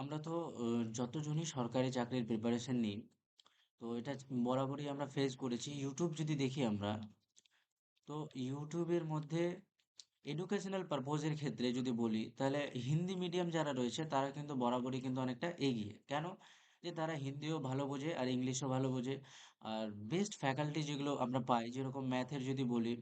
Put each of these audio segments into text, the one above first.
আমরা তো যতজনই সরকারি চাকরির প্রিপারেশন নিই, তো এটা বরাবরই আমরা ফেস করেছি। ইউটিউব যদি দেখি আমরা, তো ইউটিউবের মধ্যে এডুকেশনাল পারপোজের ক্ষেত্রে যদি বলি, তাহলে হিন্দি মিডিয়াম যারা রয়েছে তারা কিন্তু বরাবরই কিন্তু অনেকটা এগিয়ে। কেন? যে তারা হিন্দিও ভালো বোঝে আর ইংলিশও ভালো বোঝে। আর বেস্ট ফ্যাকাল্টি যেগুলো আমরা পাই, যেরকম ম্যাথের যদি বলি,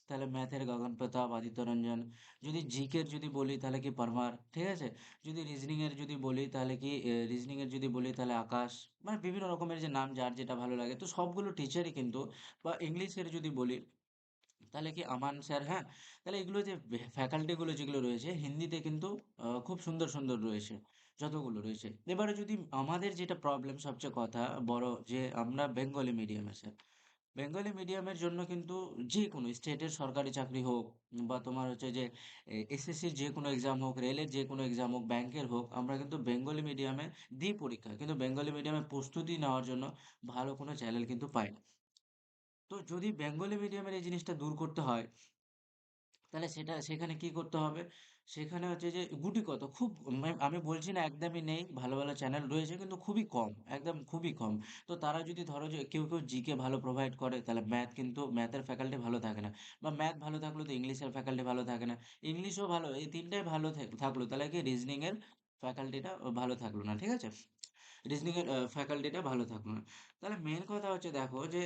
তাহলে ম্যাথের গগন প্রতাপ, আদিত্য রঞ্জন। যদি জিকের যদি বলি তাহলে কি পারমার, ঠিক আছে? যদি রিজনিং এর যদি বলি তাহলে কি রিজনিং এর যদি বলি তাহলে আকাশ। মানে বিভিন্ন রকমের যে নাম যার যেটা ভালো লাগে, তো সবগুলো টিচারই কিন্তু, বা ইংলিশের যদি বলি তাহলে কি আমান স্যার, হ্যাঁ? তাহলে এগুলো যে ফ্যাকাল্টি গুলো যেগুলো রয়েছে হিন্দিতে কিন্তু খুব সুন্দর সুন্দর রয়েছে, যতগুলো রয়েছে। এবারে যদি আমাদের যেটা প্রবলেম সবচেয়ে কথা বড়, যে আমরা বেঙ্গলি মিডিয়ামে স্যার, বেঙ্গলি মিডিয়ামের জন্য কিন্তু যে কোনো স্টেটের সরকারি চাকরি হোক, বা তোমার হচ্ছে যে এসএসসির যে কোনো এক্সাম হোক, রেলের যে কোনো এক্সাম হোক, ব্যাংকের হোক, আমরা কিন্তু বেঙ্গলি মিডিয়ামে দিই পরীক্ষা, কিন্তু বেঙ্গলি মিডিয়ামে প্রস্তুতি নেওয়ার জন্য ভালো কোনো চ্যানেল কিন্তু পাই না। তো যদি বেঙ্গলি মিডিয়ামের এই জিনিসটা দূর করতে হয়, তাহলে সেখানে কি করতে হবে? সেখানে হচ্ছে যে গুটি কত খুব, আমি বলছি না একদমই নেই, ভালো ভালো চ্যানেল রয়েছে কিন্তু খুবই কম, একদম খুবই কম। তো তারা যদি ধরো যে কেউ কেউ জিকে ভালো প্রোভাইড করে, তাহলে ম্যাথ কিন্তু ম্যাথের ফ্যাকাল্টি ভালো থাকে না, বা ম্যাথ ভালো থাকলো তো ইংলিশের ফ্যাকাল্টি ভালো থাকে না, ইংলিশও ভালো, এই তিনটাই ভালো থাকলো, তাহলে কি রিজনিং এর ফ্যাকাল্টিটা ভালো থাকলো না, ঠিক আছে? রিজনিং এর ফ্যাকাল্টিটা ভালো থাকলো না। তাহলে মেন কথা হচ্ছে দেখো যে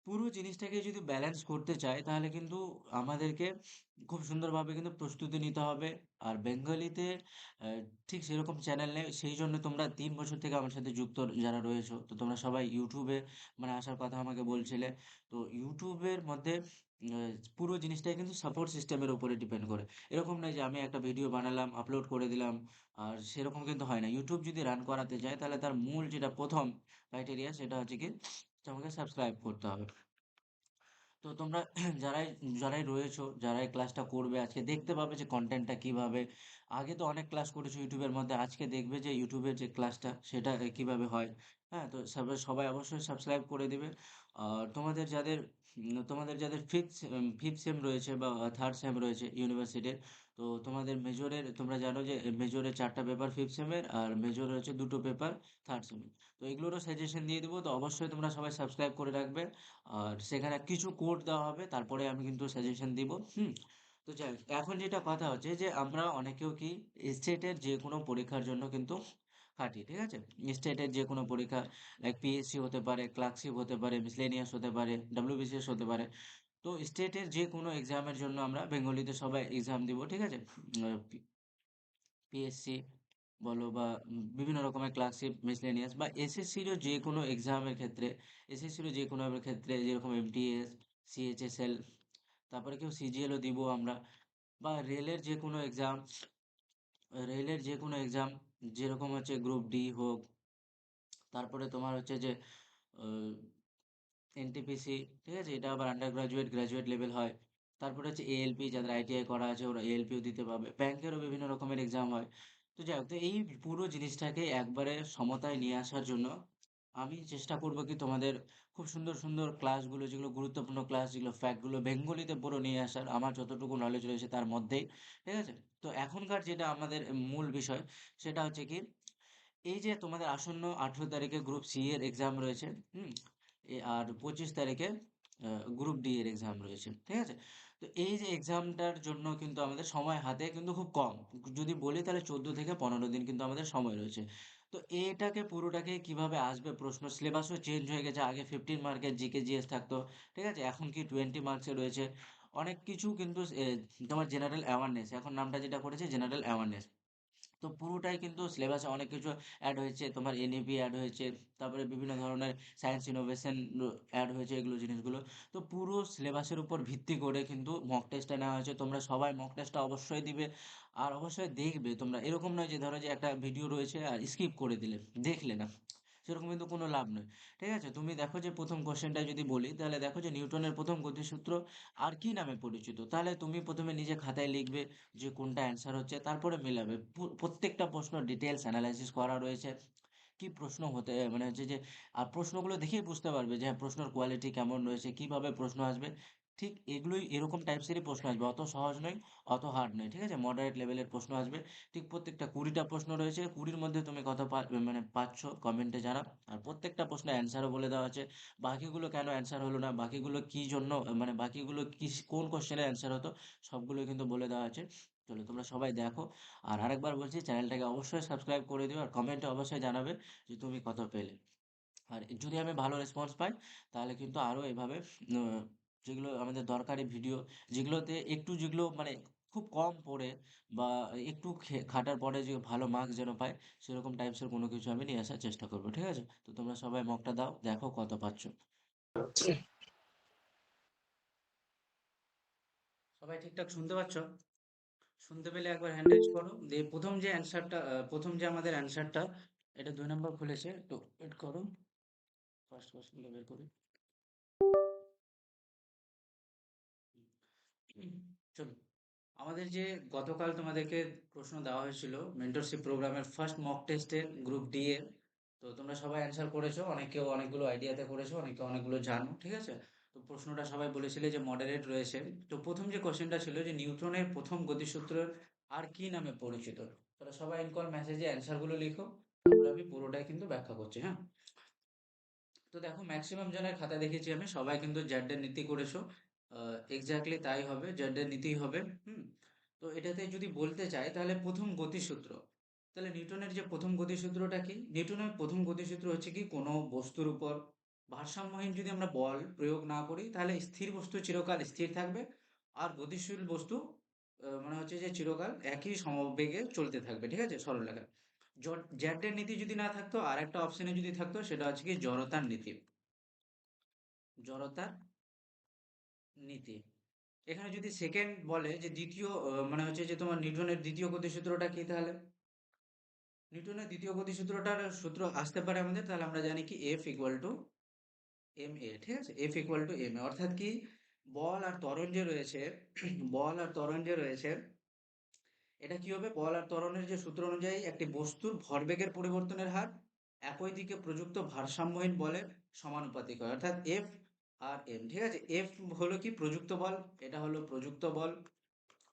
পুরো জিনিসটাকে যদি ব্যালেন্স করতে চাই, তাহলে কিন্তু আমাদেরকে খুব সুন্দরভাবে কিন্তু প্রস্তুতি নিতে হবে। আর বেঙ্গলিতে ঠিক সেরকম চ্যানেল নেই, সেই জন্য তোমরা 3 বছর থেকে আমার সাথে যুক্ত যারা রয়েছো, তো তোমরা সবাই ইউটিউবে মানে আসার কথা আমাকে বলছিলে। তো ইউটিউবের মধ্যে পুরো জিনিসটাই কিন্তু সাপোর্ট সিস্টেমের উপরে ডিপেন্ড করে। এরকম নয় যে আমি একটা ভিডিও বানালাম, আপলোড করে দিলাম, আর সেরকম কিন্তু হয় না। ইউটিউব যদি রান করাতে যায়, তাহলে তার মূল যেটা প্রথম ক্রাইটেরিয়া, সেটা হচ্ছে কি, আমাকে সাবস্ক্রাইব করতে হবে। তো তোমরা যারাই যারাই রয়েছো, যারাই ক্লাসটা করবে, আজকে দেখতে পাবে যে কন্টেন্টটা কিভাবে। আগে তো অনেক ক্লাস করেছো ইউটিউবের মধ্যে, আজকে দেখবে যে ইউটিউবের যে ক্লাসটা সেটা কিভাবে হয়। হ্যাঁ, তো সবাই সবাই অবশ্যই সাবস্ক্রাইব করে দিবে। আর তোমাদের যাদের ফিফথ সেম রয়েছে বা থার্ড সেম রয়েছে ইউনিভার্সিটির, তো তোমাদের মেজরের তোমরা জানো যে মেজরের 4টা পেপার ফিফথ সেমের, আর মেজর হচ্ছে 2টো পেপার থার্ড সেমের। তো এগুলোরও সাজেশন দিয়ে দিব, তো অবশ্যই তোমরা সবাই সাবস্ক্রাইব করে রাখবে। আর সেখানে কিছু কোড দেওয়া হবে, তারপরে আমি কিন্তু সাজেশন দিব। তো যাই হোক, এখন যেটা কথা হচ্ছে যে আমরা অনেকেও কি স্টেটের যে কোনো পরীক্ষার জন্য কিন্তু খাটি, ঠিক আছে? স্টেটের যে কোনো পরীক্ষা, লাইক পিএসসি হতে পারে, ক্লার্কশিপ হতে পারে, মিসলেনিয়াস হতে পারে, ডাব্লিউবিসিএস হতে পারে। তো স্টেটের যে কোনো এক্সামের জন্য আমরা বেঙ্গলিতে সবাই এক্সাম দিব, ঠিক আছে? পিএসসি বলো বা বিভিন্ন রকমের ক্লার্কশিপ, মিসলেনিয়াস, বা এসএসসিরও যে কোনো এক্সামের ক্ষেত্রে, এসএসসিরও যে কোনো ক্ষেত্রে যেরকম এমটিএস, সিএইচএসএল, তারপরে কেউ সিজিএলও দিব আমরা, বা রেলের যে কোনো এক্সাম, যেরকম হচ্ছে গ্রুপ ডি হোক, তারপরে তোমার হচ্ছে যে এনটিপিসি, ঠিক আছে? এটা আবার আন্ডার গ্রাজুয়েট গ্রাজুয়েট লেভেল হয়। তারপরে হচ্ছে এএলপি, যাদের আইটিআই করা আছে ওরা এএলপিও দিতে পারবে। ব্যাংকেরও বিভিন্ন রকমের এক্সাম হয়। তো যাই হোক, তো এই পুরো জিনিসটাকে একবারে সমতায় নিয়ে আসার জন্য আমি চেষ্টা করব কি তোমাদের খুব সুন্দর সুন্দর ক্লাসগুলো, যেগুলো গুরুত্বপূর্ণ ক্লাস, যেগুলো ফ্যাক্টগুলো বেঙ্গলিতে পুরো নিয়ে আসার আমার যতটুকু নলেজ রয়েছে তার মধ্যেই, ঠিক আছে? তো এখনকার যেটা আমাদের মূল বিষয়, সেটা হচ্ছে কি, এই যে তোমাদের আসন্ন 18 তারিখে গ্রুপ সি এর এক্সাম রয়েছে, হুম, আর 25 তারিখে গ্রুপ ডি এর এক্সাম রয়েছে, ঠিক আছে? তো এই যে এক্সামটার জন্য কিন্তু আমাদের সময় হাতে কিন্তু খুব কম, যদি বলি তাহলে 14 থেকে 15 দিন কিন্তু আমাদের সময় রয়েছে। তো এটাকে পুরোটাকে কিভাবে আসবে প্রশ্ন, সিলেবাসও চেঞ্জ হয়ে গেছে, আগে 15 মার্কের জিকে জিএস থাকতো, ঠিক আছে? এখন কি 20 মার্কসে রয়েছে। অনেক কিছু কিন্তু তোমার জেনারেল অ্যাওয়ারনেস, এখন নামটা যেটা করেছে জেনারেল অ্যাওয়ারনেস। তো পুরোটাই কিন্তু সিলেবাসে অনেক কিছু অ্যাড হয়েছে, তোমার এনইপি অ্যাড হয়েছে, তারপরে বিভিন্ন ধরনের সায়েন্স ইনোভেশন অ্যাড হয়েছে, এগুলো জিনিসগুলো। তো পুরো সিলেবাসের উপর ভিত্তি করে কিন্তু মক টেস্টটা নেওয়া হয়েছে, তোমরা সবাই মক টেস্টটা অবশ্যই দিবে। আর অবশ্যই দেখবে তোমরা, এরকম নয় যে ধরো যে একটা ভিডিও রয়েছে আর স্কিপ করে দিলে, দেখলে না, সেরকম কিন্তু কোনো লাভ নয়, ঠিক আছে? তুমি দেখো যে প্রথম কোশ্চেনটা যদি বলি, তাহলে দেখো যে নিউটনের প্রথম গতিসূত্র আর কি নামে পরিচিত, তাহলে তুমি প্রথমে নিজে খাতায় লিখবে যে কোনটা অ্যান্সার হচ্ছে, তারপরে মেলাবে। প্রত্যেকটা প্রশ্ন ডিটেলস অ্যানালাইসিস করা রয়েছে, কি প্রশ্ন হতে মানে হচ্ছে যে, আর প্রশ্নগুলো দেখেই বুঝতে পারবে যে হ্যাঁ, প্রশ্নের কোয়ালিটি কেমন রয়েছে, কিভাবে প্রশ্ন আসবে, ঠিক এগুলোই এরকম টাইপসেরই প্রশ্ন আসবে, অত সহজ নয়, অত হার্ড নয়, ঠিক আছে, মডারেট লেভেলের প্রশ্ন আসবে। ঠিক প্রত্যেকটা 20টা প্রশ্ন রয়েছে, 20-র মধ্যে তুমি কত মানে পাচ্ছ কমেন্টে জানাও। আর প্রত্যেকটা প্রশ্নের অ্যান্সারও বলে দেওয়া আছে, বাকিগুলো কেন অ্যান্সার হলো না, বাকিগুলো কি জন্য, মানে বাকিগুলো কি কোন কোশ্চেনের অ্যান্সার হতো, সবগুলো কিন্তু বলে দেওয়া আছে। চলো তোমরা সবাই দেখো। আর আরেকবার বলছি, চ্যানেলটাকে অবশ্যই সাবস্ক্রাইব করে দিও, আর কমেন্টে অবশ্যই জানাবে যে তুমি কত পেলে। আর যদি আমি ভালো রেসপন্স পাই, তাহলে কিন্তু আরো এভাবে যেগুলো আমাদের দরকারি ভিডিও, যেগুলোতে একটু, যেগুলো মানে খুব কম পড়ে বা একটু খাটার পরে যে ভালো মার্কস যেন পায়, সেরকম টাইপসের কোনো কিছু আমি নিয়ে আসার চেষ্টা করবো, ঠিক আছে? তো তোমরা সবাই মকটা দাও, দেখো কত পাচ্ছ। সবাই ঠিকঠাক শুনতে পাচ্ছ? শুনতে পেলে একবার হ্যান্ড রেজ করো, দিয়ে প্রথম যে অ্যান্সারটা, প্রথম যে আমাদের অ্যান্সারটা, এটা 2 নম্বর খুলেছে, একটু ওয়েট করো, ফার্স্ট কোশ্চেনটা বের করি। চলো, আমাদের যে গতকাল তোমাদেরকে প্রশ্ন দেওয়া হয়েছিল মেন্টরশিপ প্রোগ্রামের ফার্স্ট মক টেস্টের, গ্রুপ ডি এর, তো তোমরা সবাই অ্যান্সার করেছো, অনেকে অনেকগুলো আইডিয়াতে করেছো, অনেকে অনেকগুলো জানো, ঠিক আছে? তো প্রশ্নটা সবাই বলেছিলে যে মডারেট রয়েছে। তো প্রথম যে কোশ্চেনটা ছিল যে নিউটনের প্রথম গতিসূত্রের আর কি নামে পরিচিত, তাহলে সবাই ইনকল মেসেজে অ্যান্সারগুলো লিখো, তারপরে আমি পুরোটাই কিন্তু ব্যাখ্যা করছি, হ্যাঁ? তো দেখো, ম্যাক্সিমাম জনের খাতা দেখেছি আমি, সবাই কিন্তু জ্যাডের নীতি করেছো। এক্স্যাক্টলি তাই হবে, জ্যাডের নীতিই হবে। হুম। তো এটাতে যদি বলতে চাই, তাহলে প্রথম গতিসূত্র, তাহলে নিউটনের যে প্রথম গতিসূত্রটা কি, নিউটনের প্রথম গতিসূত্র হচ্ছে কি, কোনো বস্তুর উপর ভারসাম্যহীন যদি আমরা বল প্রয়োগ না করি, তাহলে স্থির বস্তু চিরকাল স্থির থাকবে, আর গতিশীল বস্তু মানে হচ্ছে যে চিরকাল একই সমবেগে চলতে থাকবে, ঠিক আছে, সরলরেখায়। জ্যাডের নীতি যদি না থাকতো, আর একটা অপশনে যদি থাকতো, সেটা হচ্ছে কি জড়তার নীতি। জড়তার নীতি। এখানে যদি সেকেন্ড বলে যে দ্বিতীয়, মানে হচ্ছে যে তোমার নিউটনের দ্বিতীয় গতিসূত্রটা কি, তাহলে নিউটনের দ্বিতীয় গতিসূত্রটার সূত্র আসতে পারে আমাদের, তাহলে আমরা জানি কি F equal to M A, ঠিক আছে, F equal to M A, অর্থাৎ কি বল আর ত্বরণ যে রয়েছে, বল আর ত্বরণ যে রয়েছে, এটা কি হবে, বল আর ত্বরণের যে সূত্র অনুযায়ী একটি বস্তুর ভরবেগের পরিবর্তনের হার একই দিকে প্রযুক্ত ভারসাম্যহীন বলের সমানুপাতিক হয়, অর্থাৎ এফ আর এম, ঠিক আছে। এফ হলো কি প্রযুক্ত বল, এটা হলো প্রযুক্ত বল,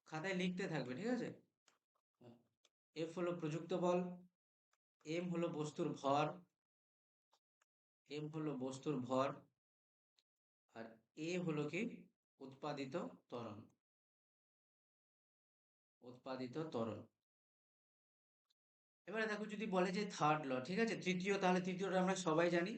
খাতায় লিখতে থাকবে, ঠিক আছে। এফ হলো প্রযুক্ত বল, এম হলো বস্তুর ভর, এম হলো বস্তুর ভর, আর এ হলো কি উৎপাদিত ত্বরণ, উৎপাদিত ত্বরণ। এবারে দেখো, যদি বলে যে থার্ড ল, ঠিক আছে, তৃতীয়, তাহলে তৃতীয়টা আমরা সবাই জানি,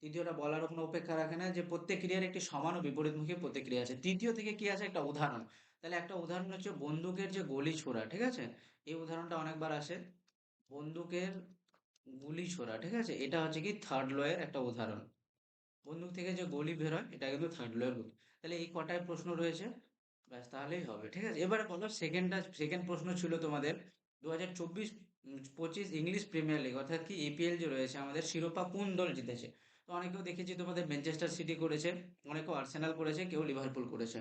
তৃতীয়টা বলার কোনো অপেক্ষা রাখে না, যে প্রত্যেক ক্রিয়ার একটি সমান ও বিপরীতমুখী প্রতিক্রিয়া আছে। তৃতীয় থেকে কি আছে, একটা উদাহরণ। তাহলে একটা উদাহরণ হচ্ছে বন্দুকের যে গুলি ছোড়া, ঠিক আছে, এই উদাহরণটা অনেকবার আসে, বন্দুকের গুলি ছোড়া, ঠিক আছে, এটা হচ্ছে কি থার্ড ল এর একটা উদাহরণ। বন্দুক থেকে যে গুলি বের হয়, এটা কিন্তু থার্ড ল এর গুলি। তাহলে এই কটায় প্রশ্ন রয়েছে, ব্যাস তাহলেই হবে, ঠিক আছে। এবারে বলো সেকেন্ড প্রশ্ন ছিল তোমাদের 2024-25 ইংলিশ প্রিমিয়ার লিগ, অর্থাৎ কি এপিএল যে রয়েছে আমাদের, শিরোপা কোন দল জিতেছে? তো অনেকেও দেখেছি তোমাদের ম্যানচেস্টার সিটি করেছে, অনেকেও আর্সেনাল করেছে, কেউ লিভারপুল করেছে।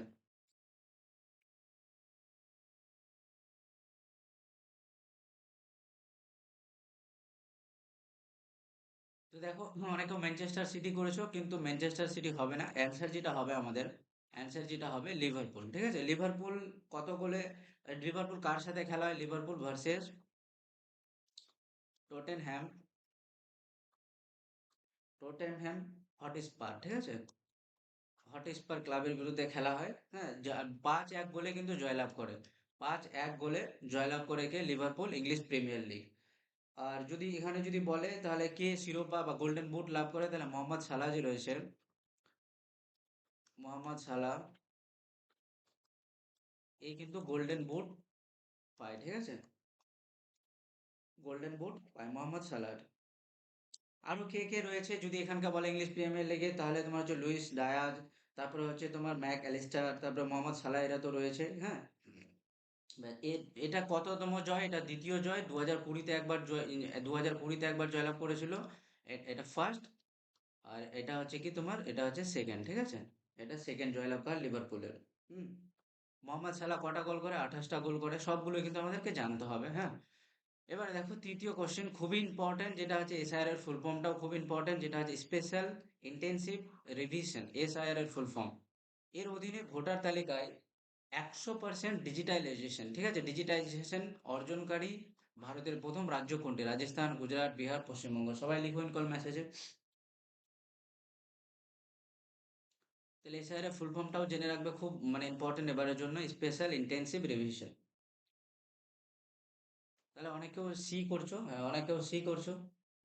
তো দেখো, অনেকেও ম্যানচেস্টার সিটি করেছো, কিন্তু ম্যানচেস্টার সিটি হবে না, অ্যান্সার যেটা হবে আমাদের, অ্যান্সার যেটা হবে লিভারপুল, ঠিক আছে। লিভারপুল কত গোলে, লিভারপুল কার সাথে খেলা হয়, Liverpool versus Tottenham, Tottenham Hotspur, ঠিক আছে, হটস্পার ক্লাবের বিরুদ্ধে খেলা হয়, হ্যাঁ, 5-1 গোলে কিন্তু জয়লাভ করে, 5-1 গোলে জয়লাভ করে কে, লিভারপুল, ইংলিশ প্রিমিয়ার লিগ। আর যদি এখানে যদি বলে তাহলে কে শিরোপা বা গোল্ডেন বুট লাভ করে, তাহলে মোহাম্মদ সালাহ যে রয়েছে, মোহাম্মদ সালাহ, এই কিন্তু গোল্ডেন বুট পায়, ঠিক আছে, গোল্ডেন বুট পায় মোহাম্মদ সালাহ। আরো কে কে রয়েছে যদি এখানকার বলে ইংলিশ প্রিমিয়ার লিগে, তাহলে তোমার হচ্ছে লুইস ডায়াজ, তারপরে হচ্ছে তোমার ম্যাক অ্যালিস্টার, তারপরে মোহাম্মদ সালাহ, এরা তো রয়েছে, হ্যাঁ। এটা কততম জয়, এটা দ্বিতীয় জয়, 2020-তে একবার জয়, 2020-তে একবার জয়লাভ করেছিল, এটা ফার্স্ট। আর এটা হচ্ছে কি তোমার, এটা হচ্ছে সেকেন্ড, ঠিক আছে, এটা সেকেন্ড জয়লাভ কার লিভারপুলের। হুম। মোহাম্মদ সালাহ কটা গোল করে, 28টা গোল করে, সবগুলো কিন্তু আমাদেরকে জানতে হবে, হ্যাঁ। এবারে দেখো, তৃতীয় কোশ্চেন খুবই ইম্পর্টেন্ট, যেটা হচ্ছে এসআইআর এর ফুল ফর্মটাও খুব ইম্পর্টেন্ট, যেটা হচ্ছে স্পেশাল ইন্টেন্সিভ রিভিশন, এসআইআর এর ফুল ফর্ম। এর অধীনে ভোটার তালিকায় 100% ডিজিটালাইজেশন, ঠিক আছে, ডিজিটাইজেশন অর্জনকারী ভারতের প্রথম রাজ্য কোনটি? রাজস্থান, গুজরাট, বিহার, পশ্চিমবঙ্গ। সবাই লিখুন কল মেসেজে। তাহলে এসআইআর এর ফুল ফর্মটাও জেনে রাখবে, খুব মানে ইম্পর্টেন্ট এবারের জন্য, স্পেশাল ইন্টেন্সিভ রিভিশন। তাহলে অনেকেও সি করছো, হ্যাঁ অনেকেও সি করছো।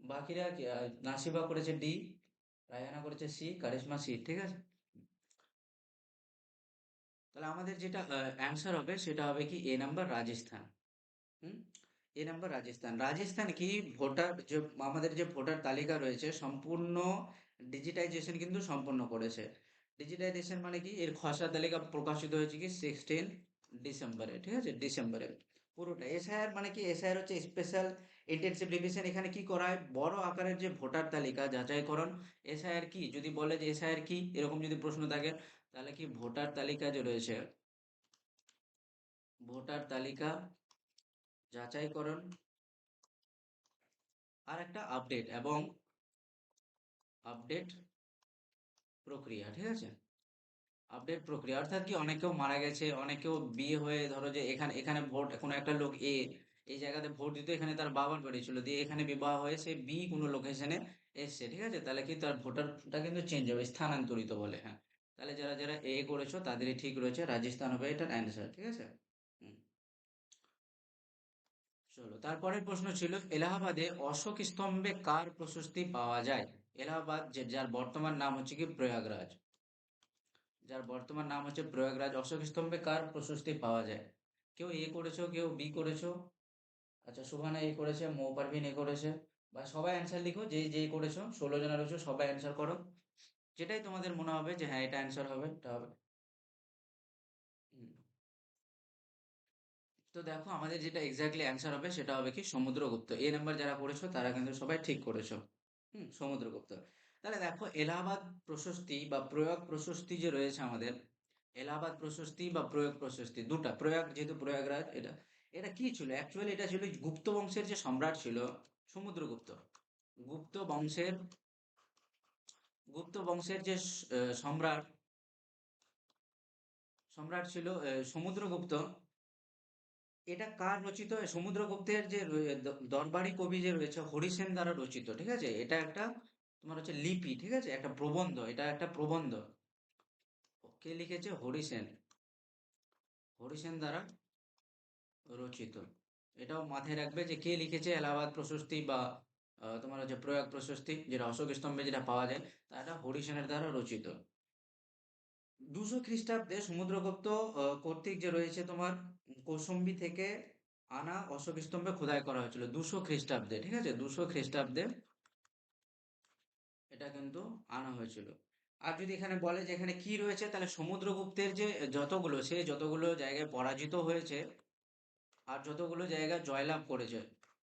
বাকিরা কি, নাসিবা করেছে ডি, রায়হানা করেছে সি, কারিশমা সি, ঠিক আছে। তাহলে আমাদের যেটা অ্যান্সার হবে সেটা হবে কি এ নাম্বার, রাজস্থান। হুম, এ নাম্বার রাজস্থান। রাজস্থান কি ভোটার যে, আমাদের যে ভোটার তালিকা রয়েছে সম্পূর্ণ ডিজিটাইজেশন কিন্তু সম্পন্ন করেছে। ডিজিটাইজেশন মানে কি, এর খসড়া তালিকা প্রকাশিত হয়েছে কি 16 ডিসেম্বরে, ঠিক আছে, ডিসেম্বরে পুরোটা। এসআইআর মানে কি, এসআইআর হচ্ছে স্পেশাল ইন্টেনসিভ রিভিশন। এখানে কি করা হয়, বড় আকারের যে ভোটার তালিকা যাচাইকরণ। এসআইআর কি, যদি বলে যে এসআইআর কি, এরকম যদি প্রশ্ন থাকে, তাহলে কি ভোটার তালিকা যে রয়েছে, ভোটার তালিকা যাচাইকরণ আর একটা আপডেট এবং আপডেট প্রক্রিয়া, ঠিক আছে। আপডেট প্রক্রিয়া অর্থাৎ কি, অনেকেও মারা গেছে, অনেকেও বিয়ে হয়ে, ধরো যে এখানে এখানে ভোট, কোনো একটা লোক এ এই জায়গাতে ভোট দিত, এখানে তার বাবার বাড়ি ছিল, দিয়ে এখানে বিবাহ হয়ে সে বি কোনো লোকেশনে এসছে, ঠিক আছে, তাহলে কি তার ভোটারটা কিন্তু চেঞ্জ হবে, স্থানান্তরিত বলে, হ্যাঁ। তাহলে যারা যারা এ করেছো তাদেরই ঠিক রয়েছে, রাজস্থান হবে এটার অ্যান্সার, ঠিক আছে। হুম, চলো তারপরের প্রশ্ন ছিল, এলাহাবাদে অশোক স্তম্ভে কার প্রশস্তি পাওয়া যায়? এলাহাবাদ যে, যার বর্তমান নাম হচ্ছে কি প্রয়াগরাজ, যার বর্তমান নাম হচ্ছে প্রয়াগরাজ, অশোক স্তম্ভে কার প্রশস্তি পাওয়া যায়? কেউ এ করেছো, কেউ বি করেছো। আচ্ছা, সুহানা এ করেছে, মৌ পারভিন এ করেছে। বা সবাই অ্যান্সার লিখো, যেই যেই করেছো, 16 জনা রয়েছে, সবাই অ্যান্সার করো। যেটাই তোমাদের মনে হবে যে হ্যাঁ এটা অ্যান্সার হবে, এটা হবে। হুম, তো দেখো আমাদের যেটা এক্স্যাক্টলি অ্যান্সার হবে সেটা হবে কি সমুদ্রগুপ্ত। এ নাম্বার যারা করেছো তারা কিন্তু সবাই ঠিক করেছো। সমুদ্রগুপ্ত। তাহলে দেখো, এলাহাবাদ প্রশস্তি বা প্রয়াগ প্রশস্তি যে রয়েছে আমাদের, এলাহাবাদ প্রশস্তি বা প্রয়োগ প্রশস্তি, দুটা প্রয়াগ, যেহেতু প্রয়াগরাজ, এটা এটা কি ছিল অ্যাকচুয়ালি, এটা ছিল গুপ্ত বংশের যে সম্রাট ছিল, সমুদ্রগুপ্ত। গুপ্ত বংশের, গুপ্ত বংশের যে সম্রাট, সম্রাট ছিল সমুদ্রগুপ্ত। এটা কার রচিত? সমুদ্রগুপ্তের যে দরবারি কবি যে রয়েছে হরিসেন দ্বারা রচিত, ঠিক আছে। এটা একটা তোমার হচ্ছে লিপি, ঠিক আছে, একটা প্রবন্ধ, এটা একটা প্রবন্ধ। কে লিখেছে? হরিসেন, হরিসেন দ্বারা রচিত। এটাও মাথায় রাখবে যে কে লিখেছে এলাহাবাদ প্রশস্তি বা তোমার হচ্ছে প্রয়াগ প্রশস্তি, যেটা অশোক স্তম্ভে যেটা পাওয়া যায়, তা এটা হরিসেনের দ্বারা রচিত। 200 খ্রিস্টাব্দে সমুদ্রগুপ্ত কর্তৃক যে রয়েছে তোমার কৌশম্বী থেকে আনা অশোক স্তম্ভে খোদাই করা হয়েছিল 200 খ্রিস্টাব্দে, ঠিক আছে, 200 খ্রিস্টাব্দে এটা কিন্তু আনা হয়েছিল। আর যদি এখানে বলে যে এখানে কি রয়েছে, তাহলে সমুদ্রগুপ্তের যে যতগুলো, সে যতগুলো জায়গায় পরাজিত হয়েছে আর যতগুলো জায়গায় জয়লাভ করেছে,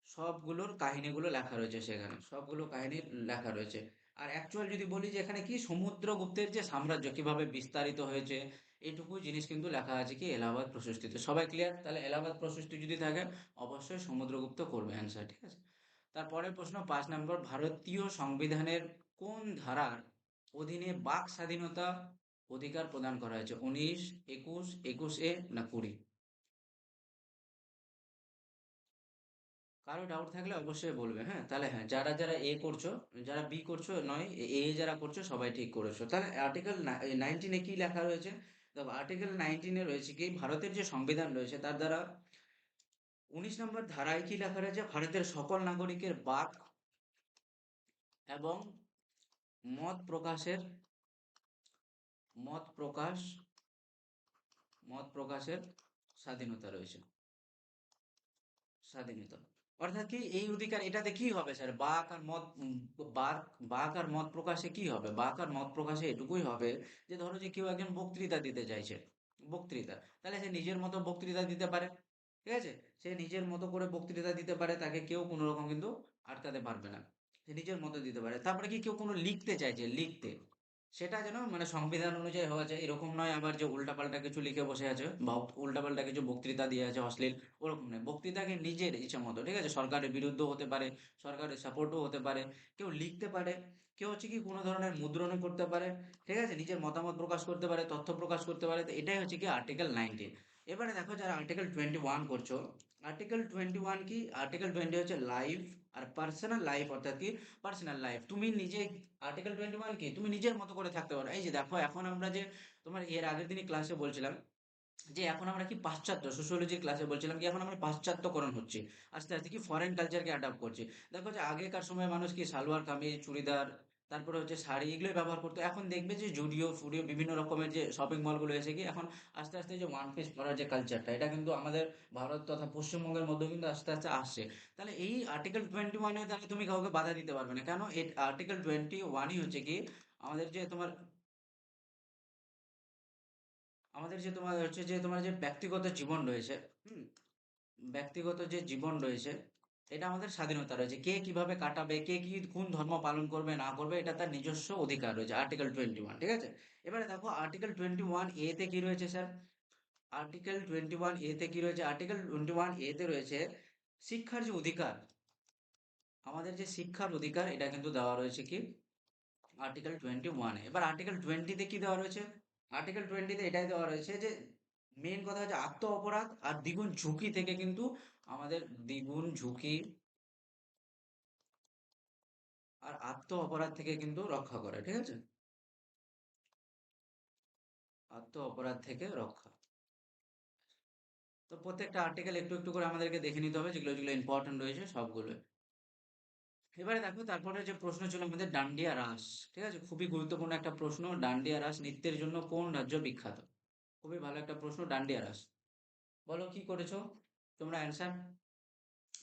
সবগুলোর কাহিনীগুলো লেখা রয়েছে সেখানে, সবগুলো কাহিনী লেখা রয়েছে। আর অ্যাকচুয়াল যদি বলি যে এখানে কি সমুদ্রগুপ্তের যে সাম্রাজ্য কিভাবে বিস্তারিত হয়েছে, এইটুকু জিনিস কিন্তু লেখা আছে কি এলাহাবাদ প্রশস্তিতে। সবাই ক্লিয়ার? তাহলে এলাহাবাদ প্রশস্তি যদি থাকে, অবশ্যই সমুদ্রগুপ্ত করবে অ্যান্সার, ঠিক আছে। তারপরের প্রশ্ন 5 নম্বর, ভারতীয় সংবিধানের কোন ধারার অধীনে বাক স্বাধীনতা অধিকার প্রদান করা হয়েছে? 19, 21, 21A না 20? কারো ডাউট থাকলে অবশ্যই বলবে, হ্যাঁ। তাহলে হ্যাঁ, যারা যারা এ করছো, যারা বি করছো নয়, এ যারা করছো সবাই ঠিক করেছো। তাহলে আর্টিকেল 19-এ কি লেখা রয়েছে? দেখো, আর্টিকেল 19-এ রয়েছে কি, ভারতের যে সংবিধান রয়েছে তার দ্বারা 19 নম্বর ধারায় কি লেখা রয়েছে, ভারতের সকল নাগরিকের বাক এবং মত প্রকাশের, মত প্রকাশ, মত প্রকাশের স্বাধীনতা রয়েছে, স্বাধীনতা। অর্থাৎ কি এই অধিকার, এটাতে কি হবে স্যার, বাক আর মত, বাক, বাক আর মত প্রকাশে কি হবে, বাক আর মত প্রকাশে এটুকুই হবে যে ধরো যে কেউ একজন বক্তৃতা দিতে চাইছে, বক্তৃতা, তাহলে সে নিজের মতো বক্তৃতা দিতে পারে, ঠিক আছে। সে নিজের মতো করে বক্তৃতা দিতে পারে, তাকে কেউ কোনো রকম কিন্তু আটকাতে পারবে না, সে নিজের মতো দিতে পারে। তারপরে কি, কেউ কোনো লিখতে চাইছে, লিখতে, সেটা যেন মানে সংবিধান অনুযায়ী হওয়া যায়, এরকম নয় আবার যে উল্টাপাল্টা কিছু লিখে বসে আছে বা উল্টাপাল্টা কিছু বক্তৃতা দিয়ে আছে অশ্লীল, ওরকম নয়। বক্তৃতাকে নিজের ইচ্ছা মতো, ঠিক আছে, সরকারের বিরুদ্ধেও হতে পারে, সরকারের সাপোর্টও হতে পারে, কেউ লিখতে পারে, কেউ হচ্ছে কি কোনো ধরনের মুদ্রণও করতে পারে, ঠিক আছে, নিজের মতামত প্রকাশ করতে পারে, তথ্য প্রকাশ করতে পারে। তো এটাই হচ্ছে কি আর্টিকেল 19। এবারে দেখো যারা আর্টিকেল 21 করছো, আর্টিকেল 21 কি, আর্টিকেল 20 হচ্ছে লাইফ আর পার্সোনাল লাইফ, অর্থাৎ কি পার্সোনাল লাইফ, তুমি নিজে আর্টিকেল 21 কি তুমি নিজের মতো করে থাকতে পারো। এই যে দেখো এখন আমরা যে তোমার এর আগের দিনই ক্লাসে বলছিলাম যে এখন আমরা কি পাশ্চাত্য সোশ্যোলজির ক্লাসে বলছিলাম কি এখন আমরা পাশ্চাত্যকরণ হচ্ছে, আস্তে আস্তে কি ফরেন কালচারকে অ্যাডাপ্ট করছে। দেখো যে আগেকার সময় মানুষ কি সালোয়ার কামিজ চুড়িদার তারপরে হচ্ছে শাড়ি এগুলোই ব্যবহার করতো, এখন দেখবে যে জুডিও ফুডিও বিভিন্ন রকমের যে শপিং মলগুলো এসে কি এখন আস্তে আস্তে যে ওয়ান পিস পরার যে কালচারটা, এটা কিন্তু আমাদের ভারত তথা পশ্চিমবঙ্গের মধ্যেও কিন্তু আস্তে আস্তে আসছে। তাহলে এই আর্টিকেল 21 তাহলে তুমি কাউকে বাধা দিতে পারবে না, কেন এই আর্টিকেল 21ই হচ্ছে কি আমাদের যে তোমার আমাদের যে তোমার হচ্ছে যে তোমার যে ব্যক্তিগত জীবন রয়েছে, হুম, ব্যক্তিগত যে জীবন রয়েছে, এটা আমাদের স্বাধীনতা রয়েছে, কে কিভাবে কাটাবে, কে কি কোন ধর্ম পালন করবে না করবে, এটা তার নিজস্ব অধিকার রয়েছে, আর্টিকেল 21, ঠিক আছে। এবারে দেখো আর্টিকেল 21 তে কি রয়েছে স্যার, আর্টিকেল 21 তে কি রয়েছে, আর্টিকেল 21 তে রয়েছে শিক্ষার যে অধিকার, আমাদের যে শিক্ষার অধিকার এটা কিন্তু দেওয়া রয়েছে কি আর্টিকেল 21 এবার আর্টিকেল 20 তে কি দেওয়া রয়েছে, আর্টিকেল 20 তে এটাই দেওয়া রয়েছে যে মেন কথা হচ্ছে আত্ম অপরাধ আর দ্বিগুণ ঝুঁকি থেকে কিন্তু আমাদের দ্বিগুণ ঝুঁকি আর আত্ম অপরাধ থেকে কিন্তু রক্ষা করে, ঠিক আছে, আত্ম অপরাধ থেকে রক্ষা। তো প্রত্যেকটা আর্টিকেল একটু একটু করে আমাদেরকে দেখে নিতে হবে, যেগুলো যেগুলো ইম্পর্টেন্ট রয়েছে সবগুলো। এবারে দেখো তারপরে যে প্রশ্ন ছিল আমাদের ডান্ডিয়া রাস, ঠিক আছে, খুবই গুরুত্বপূর্ণ একটা প্রশ্ন, ডান্ডিয়া রাস নৃত্যের জন্য কোন রাজ্য বিখ্যাত? খুবই ভালো একটা প্রশ্ন, ডান্ডিয়া রাস। বলো কি করেছো তোমরা অ্যান্সার,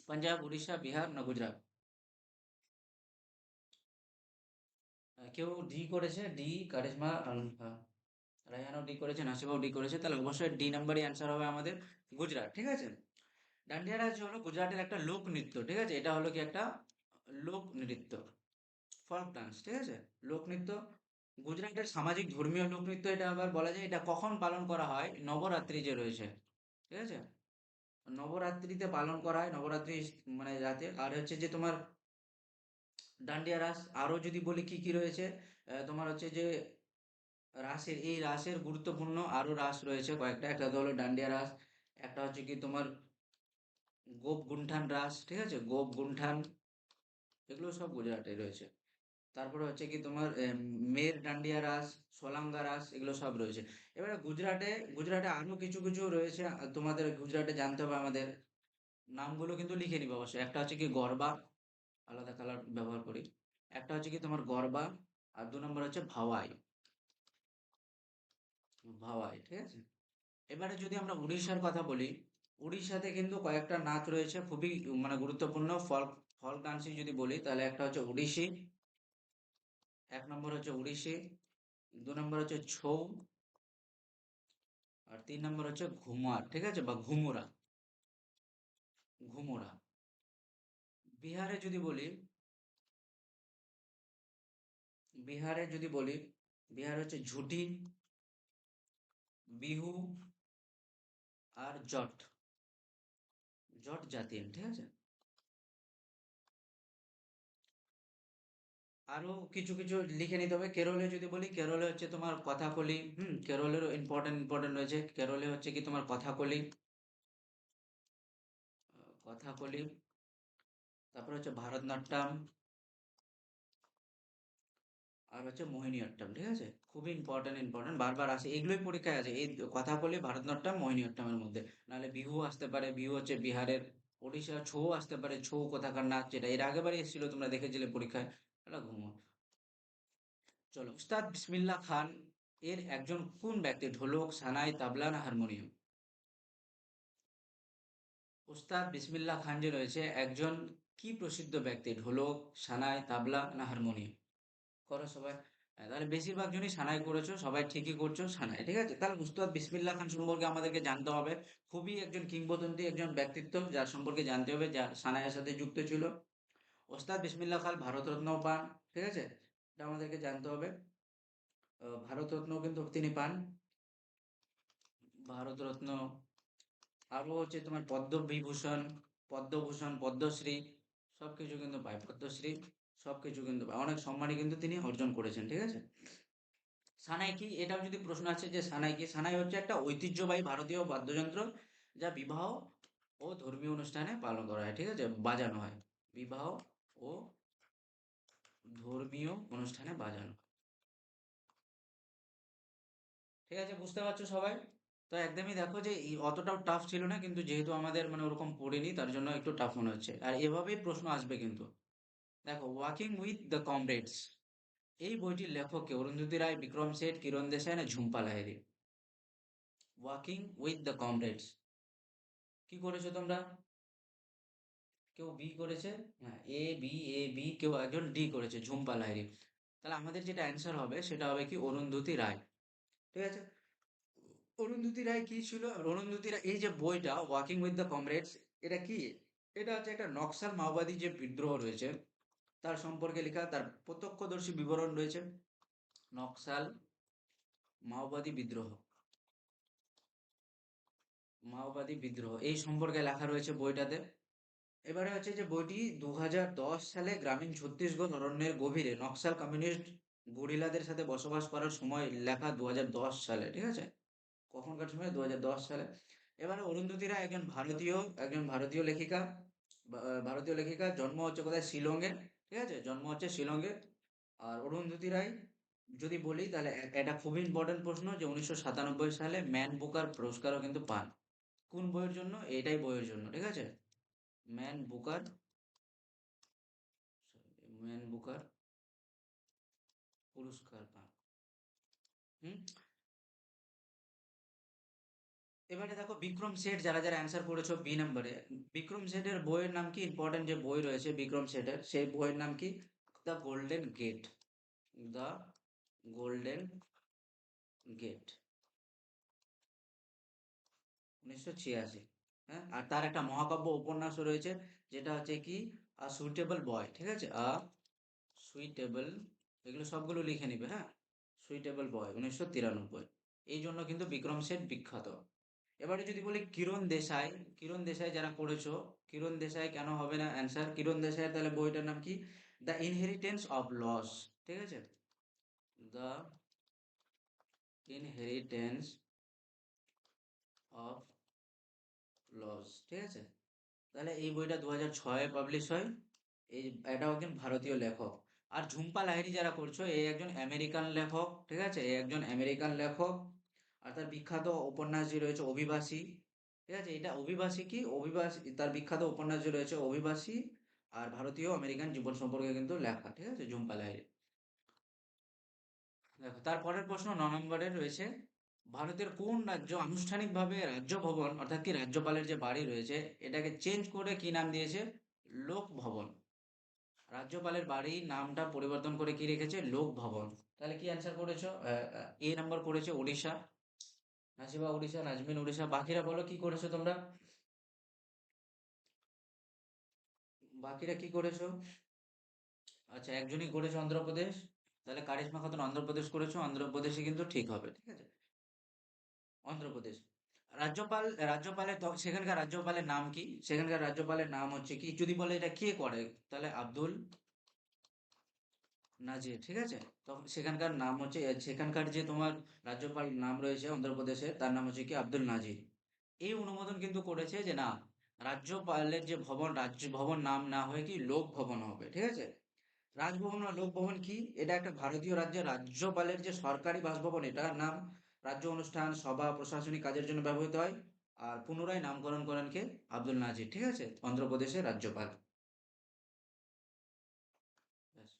পাঞ্জাব উড়িষ্যা বিহার না গুজরাট? কেউ ডি করেছে, ডি কারিশমা রায়হানও ডি করেছে, নাসিমাও ডি করেছে, তাহলে অবশ্যই ডি নাম্বারই অ্যান্সার হবে আমাদের, গুজরাট, ঠিক আছে। ডান্ডিয়া রাস হলো গুজরাটের একটা লোক নৃত্য, ঠিক আছে, এটা হলো কি একটা লোক নৃত্য, ফোক ডান্স, ঠিক আছে, লোক নৃত্য, গুজরাটের সামাজিক ধর্মীয় লোক নৃত্য। এটা আবার বলা যায় এটা কখন পালন করা হয়, নবরাত্রি যে রয়েছে, ঠিক আছে, নবরাত্রিতে পালন করা হয়, নবরাত্রি মানে রাতে। আর হচ্ছে যে তোমার ডান্ডিয়া রাস আরো যদি বলি কি কি রয়েছে, তোমার হচ্ছে যে রাসের এই রাসের গুরুত্বপূর্ণ আরো রাস রয়েছে কয়েকটা, একটা তো হলো ডান্ডিয়া রাস, একটা হচ্ছে কি তোমার গোপ গুনঠান রাস, ঠিক আছে, গোপ গুনঠান, এগুলো সব গুজরাটে রয়েছে। তারপরে হচ্ছে কি তোমার মের ডান্ডিয়া রাস, সোলাঙ্গা রাস, এগুলো সব রয়েছে। এবারে গুজরাটে আরো কিছু কিছু রয়েছে, তোমাদের গুজরাটে জানতে হবে আমাদের, নামগুলো কিন্তু লিখে নিবে অবশ্যই। একটা হচ্ছে কি গরবা, আলাদা কালার ব্যবহার করি, একটা হচ্ছে কি তোমার গরবা, আর 2 নম্বর হচ্ছে ভাওয়াই, ভাওয়াই, ঠিক আছে। এবারে যদি আমরা উড়িষ্যার কথা বলি, উড়িষ্যাতে কিন্তু কয়েকটা নাচ রয়েছে খুবই মানে গুরুত্বপূর্ণ, ফল্ক ফল্ক ডান্সিং যদি বলি তাহলে একটা হচ্ছে ওড়িশি, 1 নম্বর হচ্ছে ওড়িশি, 2 নম্বর হচ্ছে ছৌ, আর 3 নম্বর হচ্ছে ঘুমার, ঠিক আছে, বা ঘুমুরা, ঘুমুরা। বিহারে যদি বলি, বিহারে যদি বলি, বিহার হচ্ছে ঝুটি, বিহু আর জট, জট জাতীয়, ঠিক আছে। আরো কিছু কিছু লিখে নিতে হবে। কেরলে যদি বলি, কেরলে হচ্ছে তোমার কথাকলি, কেরলেরও ইম্পর্টেন্ট ইম্পর্টেন্ট রয়েছে, কেরলে হচ্ছে কি তোমার কথাকলি, কথাকলি, তারপর হচ্ছে ভারতনাট্যম, আর হচ্ছে মোহিনীঅট্টম, ঠিক আছে, খুবই ইম্পর্টেন্ট ইম্পর্টেন্ট বারবার আসে, এগুলোই পরীক্ষায় আছে, এই কথাকলি ভারতনাট্যম মোহিনীঅট্টমের মধ্যে। নাহলে বিহু আসতে পারে, বিহু হচ্ছে বিহারের, ওড়িশা ছৌ আসতে পারে, ছৌ কোথাকার নাচ, যেটা এর আগেবারই এসেছিল তোমরা দেখেছিলে পরীক্ষায়, এটা ঘুমো। চলো, উস্তাদ বিসমিল্লাহ খান এর একজন কোন ব্যক্তি, ঢোলক সানাই তাবলা না হারমোনিয়াম? উস্তাদ বিসমিল্লাহ খান যে রয়েছে একজন কি প্রসিদ্ধ ব্যক্তি, ঢোলক সানাই তাবলা না হারমোনিয়াম? করো সবাই। তাহলে বেশিরভাগ জনই সানাই করেছো, সবাই ঠিকই করছো, সানাই, ঠিক আছে। তাহলে উস্তাদ বিসমিল্লাহ খান সম্পর্কে আমাদেরকে জানতে হবে, খুবই একজন কিংবদন্তি একজন ব্যক্তিত্ব, যার সম্পর্কে জানতে হবে, যার সানাইয়ের সাথে যুক্ত ছিল। ওস্তাদ বিসমিল্লাহ খান ভারতরত্ন পান, ঠিক আছে, এটা আমাদেরকে জানতে হবে। ভারতরত্ন কিন্তু তিনি পান, ভারতরত্ন। আরো হচ্ছে তোমার পদ্মবিভূষণ, পদ্মভূষণ, পদ্মশ্রী সবকিছু কিন্তু পায়, পদ্মশ্রী সবকিছু কিন্তু পায়, অনেক সম্মানই কিন্তু তিনি অর্জন করেছেন, ঠিক আছে। সানাই কি, এটাও যদি প্রশ্ন আছে যে সানাই কি, সানাই হচ্ছে একটা ঐতিহ্যবাহী ভারতীয় বাদ্যযন্ত্র যা বিবাহ ও ধর্মীয় অনুষ্ঠানে পালন করা হয়, ঠিক আছে, বাজানো হয়, বিবাহ ও ধর্মীয় অনুষ্ঠানে বাজানো, ঠিক আছে, বুঝতে পারছো সবাই? তো একদমই দেখো যে অতটাও টাফ ছিল না, কিন্তু যেহেতু আমাদের মানে ওরকম পড়িনি তার জন্য একটু টাফ মনে হচ্ছে, আর এভাবেই প্রশ্ন আসবে কিন্তু। দেখো, ওয়াকিং উইথ দ্য কমরেডস এই বইটির লেখক কে? অরুন্ধতী রায়, বিক্রম শেঠ, কিরণ দেশাই না Jhumpa Lahiri? Walking with the comrades, কি করেছো তোমরা? কেউ বি করেছে, হ্যাঁ, এ বি, কেউ একজন ডি করেছে, ঝুম্পা লাহিড়ী। তাহলে আমাদের যেটা অ্যান্সার হবে সেটা হবে কি, অরুন্ধতী রায়, ঠিক আছে। অরুন্ধতী রায় কি ছিল? অরুন্ধতী রায়, এই যে বইটা ওয়াকিং উইথ দ্য কমরেডস, এটা কি? এটা হচ্ছে একটা নকশাল মাওবাদী যে বিদ্রোহ রয়েছে তার সম্পর্কে লেখা, তার প্রত্যক্ষদর্শী বিবরণ রয়েছে। নকশাল মাওবাদী বিদ্রোহ, মাওবাদী বিদ্রোহ এই সম্পর্কে লেখা রয়েছে বইটাতে। এবারে হচ্ছে যে বইটি 2010 সালে গ্রামীণ ছত্তিশগড় অরণ্যের গভীরে নকশাল কমিউনিস্ট গরিলাদের সাথে বসবাস করার সময় লেখা, 2010 সালে, ঠিক আছে। কখনকার সময়? 2010 সালে। এবারে অরুন্ধতী রায় একজন ভারতীয় লেখিকা, ভারতীয় লেখিকা, জন্ম হচ্ছে কোথায়? শিলংয়ে, ঠিক আছে, জন্ম হচ্ছে শিলংয়ে। আর অরুন্ধতী রায় যদি বলি তাহলে এটা খুবই ইম্পর্টেন্ট প্রশ্ন, যে 1997 সালে ম্যান বুকার পুরস্কারও কিন্তু পান। কোন বইয়ের জন্য? এটাই বইয়ের জন্য, ঠিক আছে, ম্যান বুকার, ম্যান বুকার পুরস্কার পান। হুম। এবারে দেখো, বিক্রম শেঠ, যারা যারা অ্যান্সার করেছো বি নম্বরে, বিক্রম শেঠের বইয়ের নাম কি? ইম্পর্টেন্ট যে বই রয়েছে বিক্রম শেঠের, সেই বইয়ের নাম কি? The Golden Gate, the Golden Gate, 1986। হ্যাঁ, আর তার একটা মহাকাব্য উপন্যাসও রয়েছে, যেটা হচ্ছে কি, আ সুইটেবল বয়, ঠিক আছে, আ সুইটেবল, এগুলো সবগুলো লিখে নিবে, হ্যাঁ, সুইটেবল বয়, 1993। এই জন্য কিন্তু বিক্রম শেঠ বিখ্যাত। এবারে যদি বলি কিরণ দেশাই, কিরণ দেশাই যারা পড়েছো, কিরণ দেশাই কেন হবে না অ্যান্সার? কিরণ দেশাইয়ের তাহলে বইটার নাম কি? দ্য ইনহেরিটেন্স অফ লস, ঠিক আছে, দ্য ইনহেরিটেন্স অফ লস, ঠিক আছে। তাহলে এই বইটা 2006-এ পাবলিশ হয়। এই, এটাও একজন ভারতীয় লেখক। আর ঝুম্পা লাহিড়ী যারা করছো, এই একজন আমেরিকান লেখক, ঠিক আছে, এই একজন আমেরিকান লেখক। আর তার বিখ্যাত উপন্যাস যে রয়েছে অভিবাসী, ঠিক আছে, এটা অভিবাসী কি, অভিবাসী, তার বিখ্যাত উপন্যাস যে রয়েছে অভিবাসী, আর ভারতীয় আমেরিকান জীবন সম্পর্কে কিন্তু লেখা, ঠিক আছে, ঝুম্পা লাহিড়ী। দেখো, তারপরের প্রশ্ন 9 নম্বরের রয়েছে, ভারতের কোন রাজ্য আনুষ্ঠানিকভাবে রাজ্য ভবন, অর্থাৎ কি রাজ্যপালের যে বাড়ি রয়েছে, এটাকে চেঞ্জ করে কি নাম দিয়েছে? লোক ভবন। রাজ্যপালের বাড়ির নামটা পরিবর্তন করে কি রেখেছে? লোক ভবন। তাহলে কি অ্যান্সার করেছো? এ নাম্বার করেছে ওড়িশা, নাসিবা উড়িষ্যা, নাজমিন উড়িষ্যা, বাকিরা বলো কি করেছো তোমরা? বাকিরা কি করেছো? আচ্ছা, একজনই করেছো অন্ধ্রপ্রদেশ, তাহলে কারিশমা খাতুন অন্ধ্রপ্রদেশ করেছো, অন্ধ্রপ্রদেশে কিন্তু ঠিক হবে, ঠিক আছে, অন্ধ্রপ্রদেশ। রাজ্যপালের সেখানকার রাজ্যপালের নাম কি? সেখানকার রাজ্যপালের নাম হচ্ছে কি, যদি বলে এটা কে করে, তাহলে আব্দুল নাজির, ঠিক আছে। তখন সেখানকার নাম হচ্ছে, সেখানকার যে তোমার রাজ্যপাল নাম রয়েছে অন্ধ্রপ্রদেশে, তার নাম হচ্ছে কি আব্দুল নাজির। এই অনুমোদন কিন্তু করেছে যে না, রাজ্যপালের যে ভবন, রাজ্য ভবন নাম না হয়ে কি লোক ভবন হবে, ঠিক আছে। রাজভবন বা লোকভবন কি? এটা একটা ভারতীয় রাজ্যের রাজ্যপালের যে সরকারি বাসভবন, এটার নাম। রাজ্য অনুষ্ঠান, সভা, প্রশাসনিক কাজের জন্য ব্যবহৃত হয়। আর পুনরায় নামকরণ করেন কে? আব্দুল নাজির, ঠিক আছে, অন্ধ্রপ্রদেশের রাজ্যপাল। ব্যাস।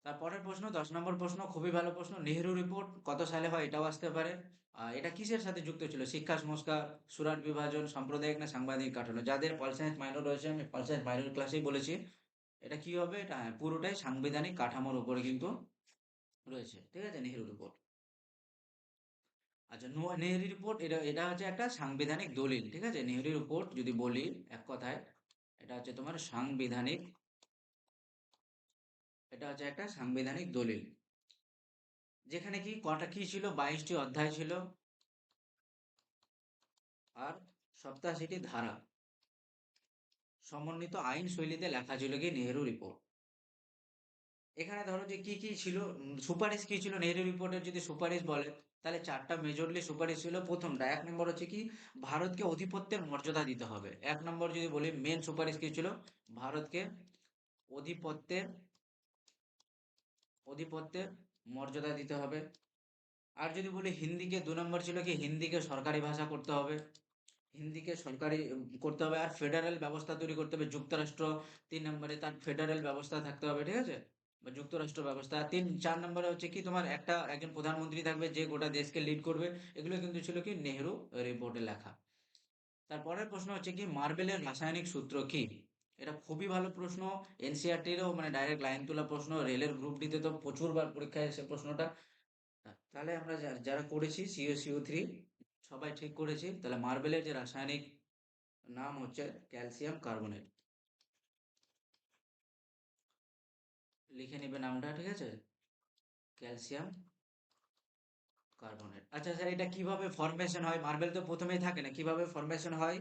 তারপরের প্রশ্ন, 10 নম্বর প্রশ্ন, খুবই ভালো প্রশ্ন, নেহেরু রিপোর্ট কত সালে হয়? এটাও আসতে পারে। এটা কিসের সাথে যুক্ত ছিল? শিক্ষা সংস্কার, সুরাট বিভাজন, সাম্প্রদায়িক না সাংবাদিক কাঠামো? যাদের পল সায়েন্স মাইনর রয়েছে, আমি পল সায়েন্স মাইনর ক্লাসেই বলেছি, এটা কি হবে? এটা, হ্যাঁ, পুরোটাই সাংবিধানিক কাঠামোর উপরে কিন্তু রয়েছে, ঠিক আছে, নেহেরু রিপোর্ট। আচ্ছা, নেহেরু রিপোর্ট, এটা এটা হচ্ছে একটা সাংবিধানিক দলিল, ঠিক আছে, নেহেরু রিপোর্ট যদি বলি এক কথায়, এটা হচ্ছে তোমার সাংবিধানিক, এটা হচ্ছে একটা সাংবিধানিক দলিল। যেখানে কি কটা কি ছিল, 22টি অধ্যায় ছিল আর 87টি ধারা সমন্বিত আইন শৈলীতে লেখা ছিল কি নেহেরু রিপোর্ট। এখানে ধরো যে কি কি ছিল, সুপারিশ কি ছিল নেহেরু রিপোর্টের, যদি সুপারিশ বলে তাহলে চারটা মেজরলি সুপারিশ ছিল। প্রথমটা, 1 নম্বর হচ্ছে কি ভারতকে অধিপত্যের মর্যাদা দিতে হবে। 1 নম্বর যদি বলি মেন সুপারিশ কি ছিল, ভারতকে অধিপত্যের অধিপত্যের মর্যাদা দিতে হবে। আর যদি বলি হিন্দিকে, 2 নম্বর ছিল কি হিন্দিকে সরকারি ভাষা করতে হবে, হিন্দিকে সরকারি করতে হবে। আর ফেডারেল ব্যবস্থা তৈরি করতে হবে যুক্তরাষ্ট্র, 3 নম্বরে তার ফেডারেল ব্যবস্থা থাকতে হবে, ঠিক আছে, বা যুক্তরাষ্ট্র ব্যবস্থা। 4 নম্বরে হচ্ছে কি তোমার একজন প্রধানমন্ত্রী থাকবে যে গোটা দেশকে লিড করবে। এগুলো কিন্তু ছিল কি নেহেরু রিপোর্টে লেখা। তারপরের প্রশ্ন হচ্ছে কি মার্বেলের রাসায়নিক সূত্র কি। এটা খুবই ভালো প্রশ্ন, এনসিআরটিরও মানে ডাইরেক্ট লাইন তোলা প্রশ্ন, রেলের গ্রুপ ডিতে তো প্রচুর বার পরীক্ষায় এসে প্রশ্নটা। তাহলে আমরা যারা করেছি সিও3 সবাই ঠিক করেছি। তাহলে মার্বেলের যে রাসায়নিক নাম হচ্ছে ক্যালসিয়াম কার্বনেট। লিখে নিবে নামটা, ঠিক আছে, ক্যালসিয়াম কার্বনেট। আচ্ছা স্যার, এটা কিভাবে ফরমেশন হয়, মার্বেল তো প্রথমেই থাকে না, কিভাবে ফরমেশন হয়?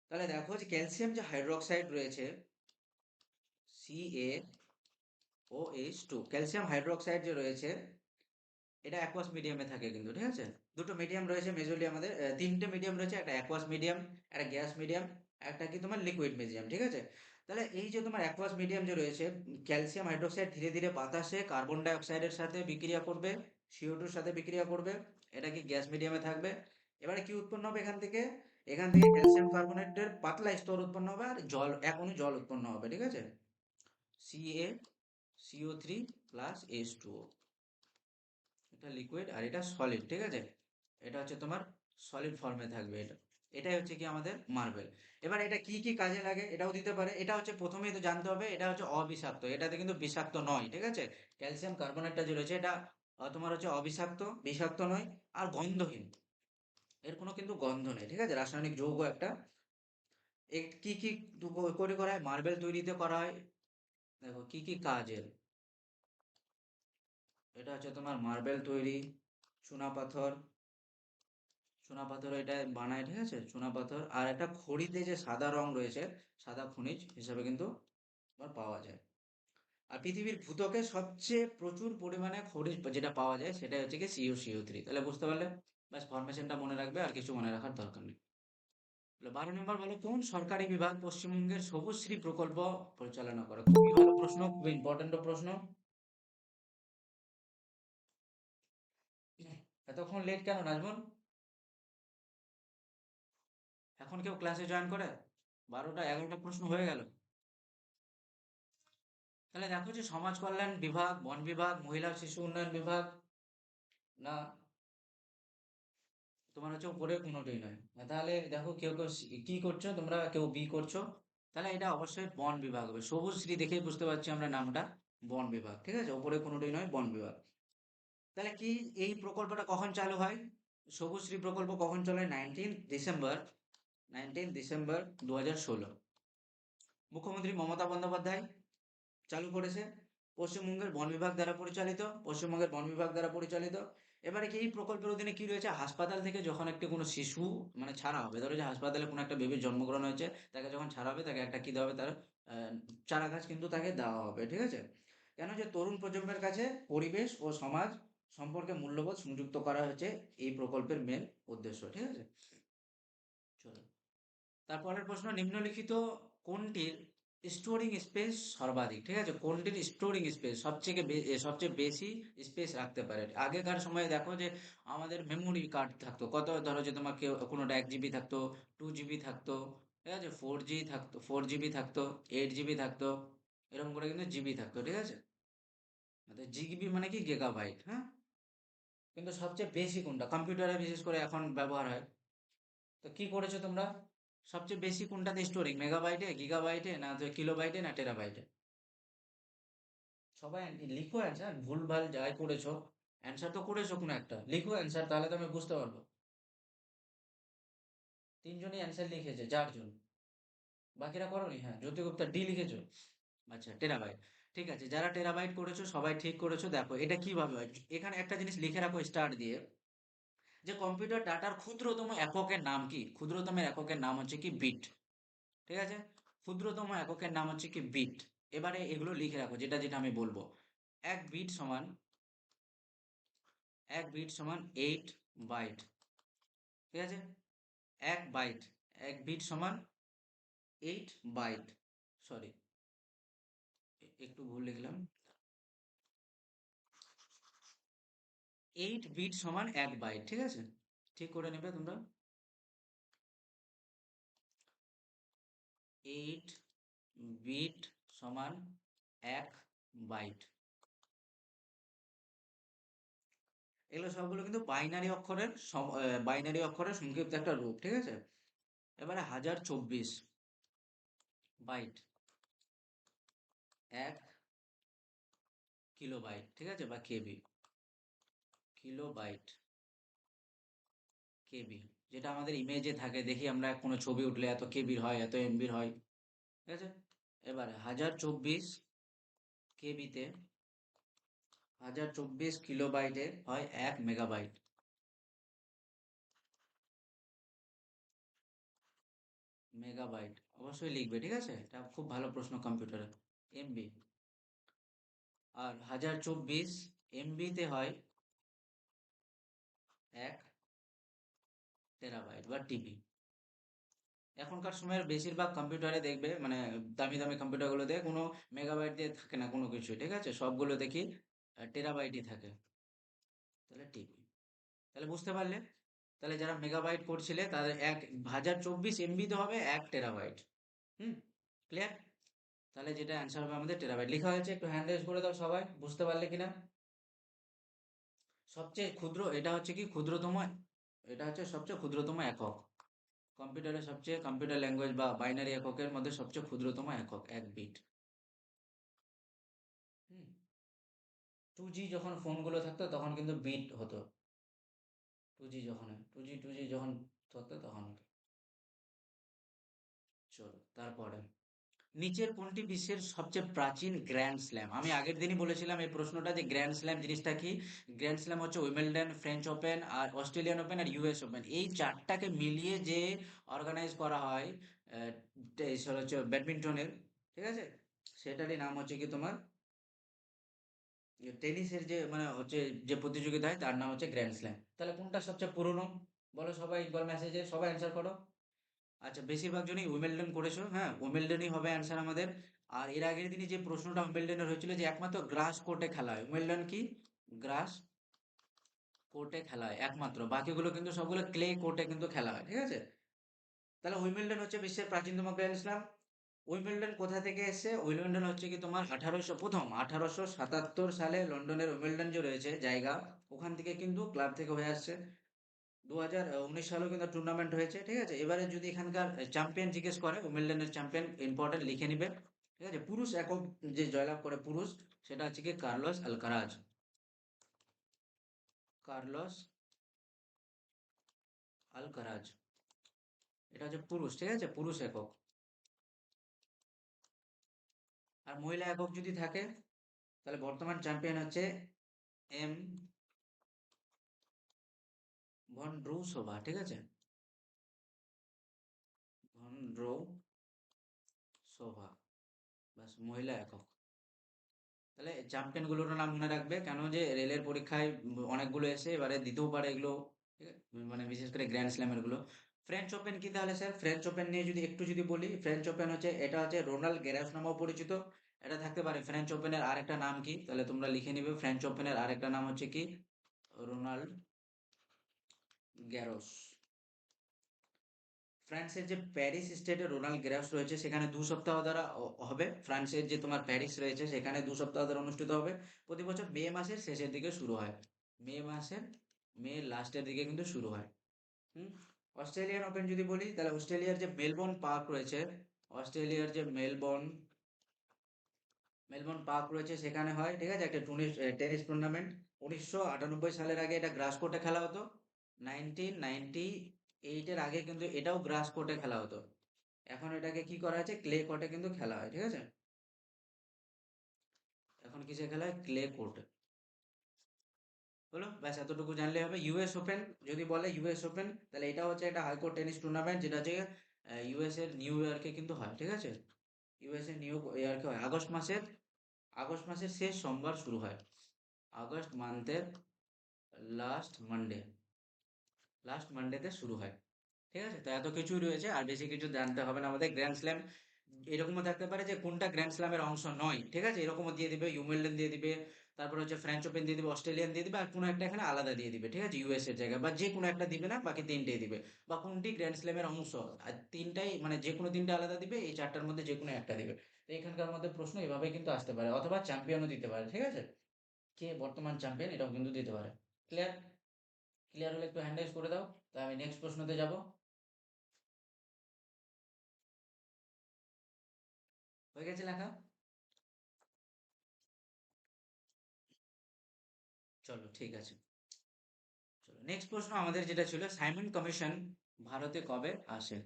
তাহলে দেখো যে ক্যালসিয়াম যে হাইড্রোক্সাইড রয়েছে CaO2, ক্যালসিয়াম হাইড্রোক্সাইড যে রয়েছে এটা অ্যাকুয়াস মিডিয়ামে থাকে কিন্তু, ঠিক আছে। দুটো মিডিয়াম রয়েছে মেজরলি আমাদের, তিনটে মিডিয়াম রয়েছে, একটা অ্যাকুয়াস মিডিয়াম, একটা গ্যাস মিডিয়াম, একটা কি তোমার লিকুইড মিডিয়াম, ঠিক আছে। তাহলে এই যে তোমার অ্যাকুয়াস মিডিয়াম যে রয়েছে, ক্যালসিয়াম হাইড্রোক্সাইড ধীরে ধীরে বাতাসে কার্বন ডাই অক্সাইডের সাথে বিক্রিয়া করবে, CO2 সাথে বিক্রিয়া করবে, এটা কি গ্যাস মিডিয়ামে থাকবে। এবারে কি উৎপন্ন হবে এখান থেকে, ক্যালসিয়াম কার্বনেটের পাতলা স্তর উৎপন্ন হবে আর জল, এক অণু জল উৎপন্ন হবে, ঠিক আছে, CaCO3 + H2O। এটা লিকুইড আর এটা সলিড, ঠিক আছে, এটা হচ্ছে তোমার সলিড ফর্মে থাকবে এটা। এটাই হচ্ছে কি আমাদের মার্বেল। এবার এটা কি কি কাজে লাগে এটাও দিতে পারে। এটা হচ্ছে প্রথমেই তো জানতে হবে এটা হচ্ছে অবিষাক্ত, এটাতে কিন্তু বিষাক্ত নয়, ঠিক আছে। ক্যালসিয়াম কার্বনেটটা যে রয়েছে এটা তোমার হচ্ছে অবিষাক্ত, বিষাক্ত নয়, আর গন্ধহীন, এর কোনো কিন্তু গন্ধ নেই, ঠিক আছে, রাসায়নিক যৌগ একটা। কি কি করে করা হয় মার্বেল তৈরিতে করা হয়, দেখো কি কি কাজের। এটা হচ্ছে তোমার মার্বেল তৈরি, চুনাপাথর, চুনাপাথর এটা বানায়, ঠিক আছে, চুনাপাথর। আর একটা খড়িতে যে সাদা রং রয়েছে, সাদা খনিজ হিসাবে কিন্তু তোমার পাওয়া যায়। আর পৃথিবীর ভূত্বকে সবচেয়ে প্রচুর পরিমাণে খনিজ যেটা পাওয়া যায় সেটা হচ্ছে কি CuCO3। তাহলে বুঝতে পারলে, ব্যাস ফরমেশনটা মনে রাখবে, আর কিছু মনে রাখার দরকার নেই। তাহলে 12 নম্বর বলো, কোন সরকারি বিভাগ পশ্চিমবঙ্গের সবুজশ্রী প্রকল্প পরিচালনা করে। খুবই ভালো প্রশ্ন, খুবই ইম্পর্টেন্ট প্রশ্ন। এতক্ষণ লেট কেন নাজমুল? এখন কেউ ক্লাসে জয়েন করে? 12টা 11টা প্রশ্ন হয়ে গেল। তাহলে দেখো যে সমাজ কল্যাণ বিভাগ, বন বিভাগ, মহিলা ও শিশু উন্নয়ন বিভাগ, না তোমার হচ্ছে উপরে কোনোটাই নয়। তাহলে দেখো কেউ কেউ কি করছো তোমরা, কেউ বি করছো। তাহলে এটা অবশ্যই বন বিভাগ হবে, সবুজ শ্রী দেখেই বুঝতে পারছি আমরা নামটা, বন বিভাগ, ঠিক আছে, উপরে কোনোটাই নয়, বন বিভাগ। তাহলে কি এই প্রকল্পটা কখন চালু হয়, সবুজ শ্রী প্রকল্প কখন চালু হয়? 19 ডিসেম্বর 2016 মুখ্যমন্ত্রী মমতা বন্দ্যোপাধ্যায় চালু করেছে, পশ্চিমবঙ্গের বন বিভাগ দ্বারা পরিচালিত। এবারে কি এই প্রকল্পের অধীনে কি রয়েছে, হাসপাতাল থেকে যখন একটি কোনো শিশু মানে ছাড়া হবে, ধরো যে হাসপাতালে কোনো একটা বেবির জন্মগ্রহণ হয়েছে, তাকে যখন ছাড়া হবে তাকে একটা কি দেওয়া হবে, তার চারা গাছ কিন্তু তাকে দেওয়া হবে, ঠিক আছে। কেন, যে তরুণ প্রজন্মের কাছে পরিবেশ ও সমাজ সম্পর্কে মূল্যবোধ সংযুক্ত করা হচ্ছে এই প্রকল্পের মেন উদ্দেশ্য, ঠিক আছে। চলো, তারপরের প্রশ্ন, নিম্নলিখিত কোনটির স্টোরিং স্পেস সর্বাধিক, ঠিক আছে, কোনটির স্টোরিং স্পেস সবচেয়ে বেশি স্পেস রাখতে পারে। আগেকার সময়ে দেখো যে আমাদের মেমোরি কার্ড থাকতো কত, ধরো যে তোমার কেউ কোনোটা 1 GB থাকতো, 2 GB থাকতো, ঠিক আছে, 4G থাকতো, 4 GB থাকতো, 8 GB থাকতো, এরকম করে কিন্তু জিবি থাকতো, ঠিক আছে। জিবি মানে কি গিগাবাইট, হ্যাঁ। কিন্তু সবচেয়ে বেশি কোনটা কম্পিউটারে বিশেষ করে এখন ব্যবহার হয়, তো কি করেছো তোমরা, সবচেয়ে বেশি কোনটাতে স্টোরিং, মেগাবাইটে, গিগাবাইটে, না তো কিলোবাইটে, না টেরাবাইটে? সবাই লিখো অ্যান্সার, ভুলভাল যাই করেছো, অ্যান্সার তো করেছো কোনো একটা, লিখো অ্যান্সার, তাহলে তো আমি বুঝতে পারবো। তিনজনই অ্যান্সার লিখেছে, 4 জন, বাকিরা করোনি, হ্যাঁ জ্যোতি গুপ্তা ডি লিখেছো। আচ্ছা, টেরাবাইট। ঠিক আছে, যারা টেরাবাইট করেছো সবাই ঠিক করেছো। দেখো এটা কিভাবে হয়, এখানে একটা জিনিস লিখে রাখো স্টার দিয়ে, যে কম্পিউটার ডাটার ক্ষুদ্রতম এককের নাম কি? ক্ষুদ্রতম এককের নাম হচ্ছে কি বিট। ঠিক আছে, ক্ষুদ্রতম এককের নাম হচ্ছে কি বিট। এবারে এগুলো লিখে রাখো, যেটা যেটা আমি বলবো। এক বিট সমান, এক বিট সমান 8 বাইট। ঠিক আছে, এক বাইট, এক বিট সমান 8 বাইট। সরি, একটু ভুল লিখলাম। 8 বিট সমান 1 বাইট। ঠিক আছে, ঠিক করে নেবে তোমরা। 8 বিট সমান 1 বাইট। এগুলো সবগুলো কিন্তু বাইনারি অক্ষরের সংক্ষিপ্ত একটা রূপ। ঠিক আছে, এবারে 1024 বাইট 1 কিলোবাইট। ঠিক আছে, বা কেবি, কিলোবাইট, কেবি, যেটা আমাদের ইমেজে থাকে, দেখি আমরা কোনো ছবি উঠলে এত কেবির হয়, এত এমবির হয়। ঠিক আছে, এবারে 1024 কেবিতে, 1024 কিলোবাইটে হয় 1 মেগাবাইট। মেগাবাইট অবশ্যই লিখবে, ঠিক আছে, এটা খুব ভালো প্রশ্ন কম্পিউটারে। এমবি, আর 1024 এমবিতে হয় 1 টেরাবাইট বা টিবি। এখনকার সময়ের বেশিরভাগ কম্পিউটারে দেখবে, মানে দামি দামি কম্পিউটারগুলোতে কোনো মেগাবাইট দিয়ে থাকে না কোনো কিছু। ঠিক আছে, সবগুলো দেখি টেরাবাইটই থাকে। তাহলে টিবি, তাহলে বুঝতে পারলে। তাহলে যারা মেগাবাইট করছিলে তাদের 1024 এমবিতে হবে 1 টেরাবাইট। হুম, ক্লিয়ার। তাহলে যেটা অ্যান্সার হবে আমাদের টেরাবাইট। লেখা হয়েছে, একটু হ্যান্ড রেজ করে দাও সবাই, বুঝতে পারলে কিনা। সবচেয়ে ক্ষুদ্র এটা হচ্ছে কি ক্ষুদ্রতম, এটা হচ্ছে সবচেয়ে ক্ষুদ্রতম একক। কম্পিউটারের সবচেয়ে, কম্পিউটার ল্যাঙ্গুয়েজ বা বাইনারি এককের মধ্যে সবচেয়ে ক্ষুদ্রতম একক 1 বিট। হুম, 2G যখন ফোনগুলো থাকতো তখন কিন্তু বিট হতো। টু জি যখন থাকতো তখন হতো। চলো তারপরে, নিচের কোনটি বিশ্বের সবচেয়ে প্রাচীন গ্র্যান্ড স্ল্যাম? আমি আগের দিনই বলেছিলাম এই প্রশ্নটা, যে গ্র্যান্ড স্ল্যাম জিনিসটা কি। গ্র্যান্ড স্ল্যাম হচ্ছে উইমেলডন, ফ্রেঞ্চ ওপেন, আর অস্ট্রেলিয়ান ওপেন, আর ইউএস ওপেন, এই চারটাকে মিলিয়ে যে অর্গানাইজ করা হয়, সেটা হচ্ছে ব্যাডমিন্টনের। ঠিক আছে, সেটারই নাম হচ্ছে কি তোমার, টেনিসের যে মানে হচ্ছে যে প্রতিযোগিতা হয় তার নাম হচ্ছে গ্র্যান্ড স্ল্যাম। তাহলে কোনটা সবচেয়ে পুরনো, বলো সবাই, বল মেসেজে সবাই অ্যান্সার করো। আচ্ছা, বেশিরভাগ জনই উইমেলডন করেছো, হ্যাঁ, উইমেলডনই হবে অ্যান্সার আমাদের। আর এর আগের দিনই যে প্রশ্নটা উইমেলডনের হয়েছিল, যে একমাত্র গ্রাস কোর্টে খেলা হয়, উইমেলডন কি গ্রাস কোর্টে খেলা হয় একমাত্র, বাকিগুলো কিন্তু সবগুলো ক্লে কোর্টে কিন্তু খেলা হয়। ঠিক আছে, তাহলে উইমেলডন হচ্ছে বিশ্বের প্রাচীনতম গ্র্যান্ড স্ল্যাম। উইমেলডন কোথা থেকে এসেছে? উইমেলডন হচ্ছে কি তোমার 1877 সালে লন্ডনের উইমেলডন যে রয়েছে জায়গা, ওখান থেকে কিন্তু ক্লাব থেকে হয়ে আসছে। 2019 সালেও কিন্তু টুর্নামেন্ট হয়েছে। ঠিক আছে, এবারে যদি এখানকার চ্যাম্পিয়ন জিজ্ঞেস করে, উইমেলডনের চ্যাম্পিয়ন ইম্পর্টেন্ট লিখে নিবে। ঠিক আছে, পুরুষ একক যে জয়লাভ করে পুরুষ, সেটা হচ্ছে কি কার্লোস আলকারাজ। কার্লোস আলকারাজ, এটা হচ্ছে পুরুষ। ঠিক আছে, পুরুষ একক। আর মহিলা একক যদি থাকে, তাহলে বর্তমান চ্যাম্পিয়ন হচ্ছে এম ভনড্রুসোভা। ঠিক আছে, ভনড্রোসোভা, বাস, মহিলা একক। তাহলে চ্যাম্পিয়ন গুলোর নাম মনে রাখবে, কেন যে রেলের পরীক্ষায় অনেকগুলো এসে এবারে দিতেও পারে এগুলো। ঠিক আছে, মানে বিশেষ করে গ্র্যান্ড স্ল্যামের গুলো। ফ্রেঞ্চ ওপেন কি তাহলে স্যার? ফ্রেঞ্চ ওপেন নিয়ে যদি একটু যদি বলি, ফ্রেঞ্চ ওপেন হচ্ছে, এটা হচ্ছে রোনাল্ড গ্যারোস নামেও পরিচিত। এটা থাকতে পারে ফ্রেঞ্চ ওপেনের আরেকটা নাম কি, তাহলে তোমরা লিখে নিবে, ফ্রেঞ্চ ওপেনের আরেকটা নাম হচ্ছে কি রোনাল্ড গ্যারোস। ফ্রান্সের যে প্যারিস স্টেটে রোনাল্ড গ্যারোস রয়েছে, সেখানে 2 সপ্তাহ ধরে হবে। ফ্রান্সের যে তোমার প্যারিস রয়েছে, সেখানে 2 সপ্তাহ ধরে অনুষ্ঠিত হবে। প্রতি বছর মে মাসের শেষের দিকে শুরু হয়। মে মাসের, মে লাস্টের দিকে কিন্তু শুরু হয়। হুম, অস্ট্রেলিয়ান ওপেন যদি বলি, তাহলে অস্ট্রেলিয়ার যে মেলবোর্ন পার্ক রয়েছে, অস্ট্রেলিয়ার যে মেলবোর্ন মেলবোর্ন পার্ক রয়েছে সেখানে হয়। ঠিক আছে, একটা টেনিস টুর্নামেন্ট। 1998 সালের আগে এটা গ্রাস কোর্টে খেলা হতো। 1998-এর আগে কিন্তু এটাও গ্রাস কোর্টে খেলা হতো। এখন এটাকে কি করা হয়েছে, ক্লে কোর্টে কিন্তু খেলা হয়। ঠিক আছে, কিসে খেলা হয়? ক্লে কোর্টে। হলো, ব্যাস এতটুকু জানলে হবে। ইউএস ওপেন যদি বলে, ইউএস ওপেন, তাহলে এটা হচ্ছে একটা হাইকোর্ট টেনিস টুর্নামেন্ট, যেটা হচ্ছে ইউএস এর নিউ ইয়র্কে কিন্তু হয়, ঠিক আছে? ইউএস এর নিউ ইয়র্কে হয় আগস্ট মাসের শেষ সোমবার শুরু হয়। আগস্ট মান্থের লাস্ট মানডে লাস্ট মানডেতে শুরু হয়। ঠিক আছে, তো এত কিছুই রয়েছে, আর বেশি কিছু জানতে হবে না আমাদের। গ্র্যান্ড স্ল্যাম এরকমও থাকতে পারে যে কোনটা গ্র্যান্ড স্ল্যামের অংশ নয়, ঠিক আছে, এরকমও দিয়ে দিবে, উইম্বলডন দিয়ে দিবে, তারপর হচ্ছে ফ্রেঞ্চ ওপেন দিয়ে দিবে, অস্ট্রেলিয়ান দিয়ে দিবে, আর কোনো একটা এখানে আলাদা দিয়ে দিবে, ঠিক আছে, ইউএস এর জায়গায়, বা যে কোনো একটা দিবে না, বাকি তিনটেই দিবে। বা কোনটি গ্র্যান্ড স্ল্যামের অংশ, আর তিনটাই মানে যে কোনো তিনটা আলাদা দিবে, এই চারটার মধ্যে যে কোনো একটা দিবে। তো এখানকার মধ্যে প্রশ্ন এভাবে কিন্তু আসতে পারে, অথবা চ্যাম্পিয়নও দিতে পারে, ঠিক আছে, কে বর্তমান চ্যাম্পিয়ন এটাও কিন্তু দিতে পারে। ক্লিয়ার? ক্লিয়ার হলে একটু হ্যান্ড রাইজ করে দাও, তা আমি নেক্সট প্রশ্নতে যাব। হয়ে গেছে লেখা? চলো ঠিক আছে। চলো নেক্সট প্রশ্ন আমাদের যেটা ছিল, সাইমন কমিশন ভারতে কবে আসে?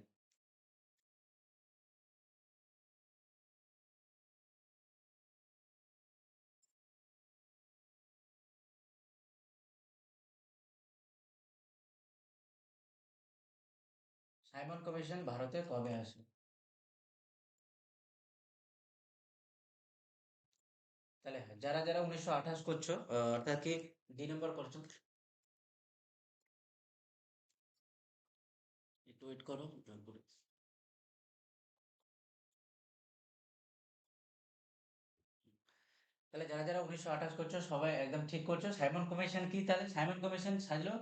সাইমন কমিশন ভারতে কবে আসে? তাহলে হ্যাঁ, যারা যারা 1928 করছো, অর্থাৎ কি 2 নম্বর করছো, একটু ওয়েট করো, তারপরে। তাহলে যারা যারা 1928 করছো সবাই একদম ঠিক করছো। সাইমন কমিশন কি? তাহলে সাইমন কমিশন সাজলো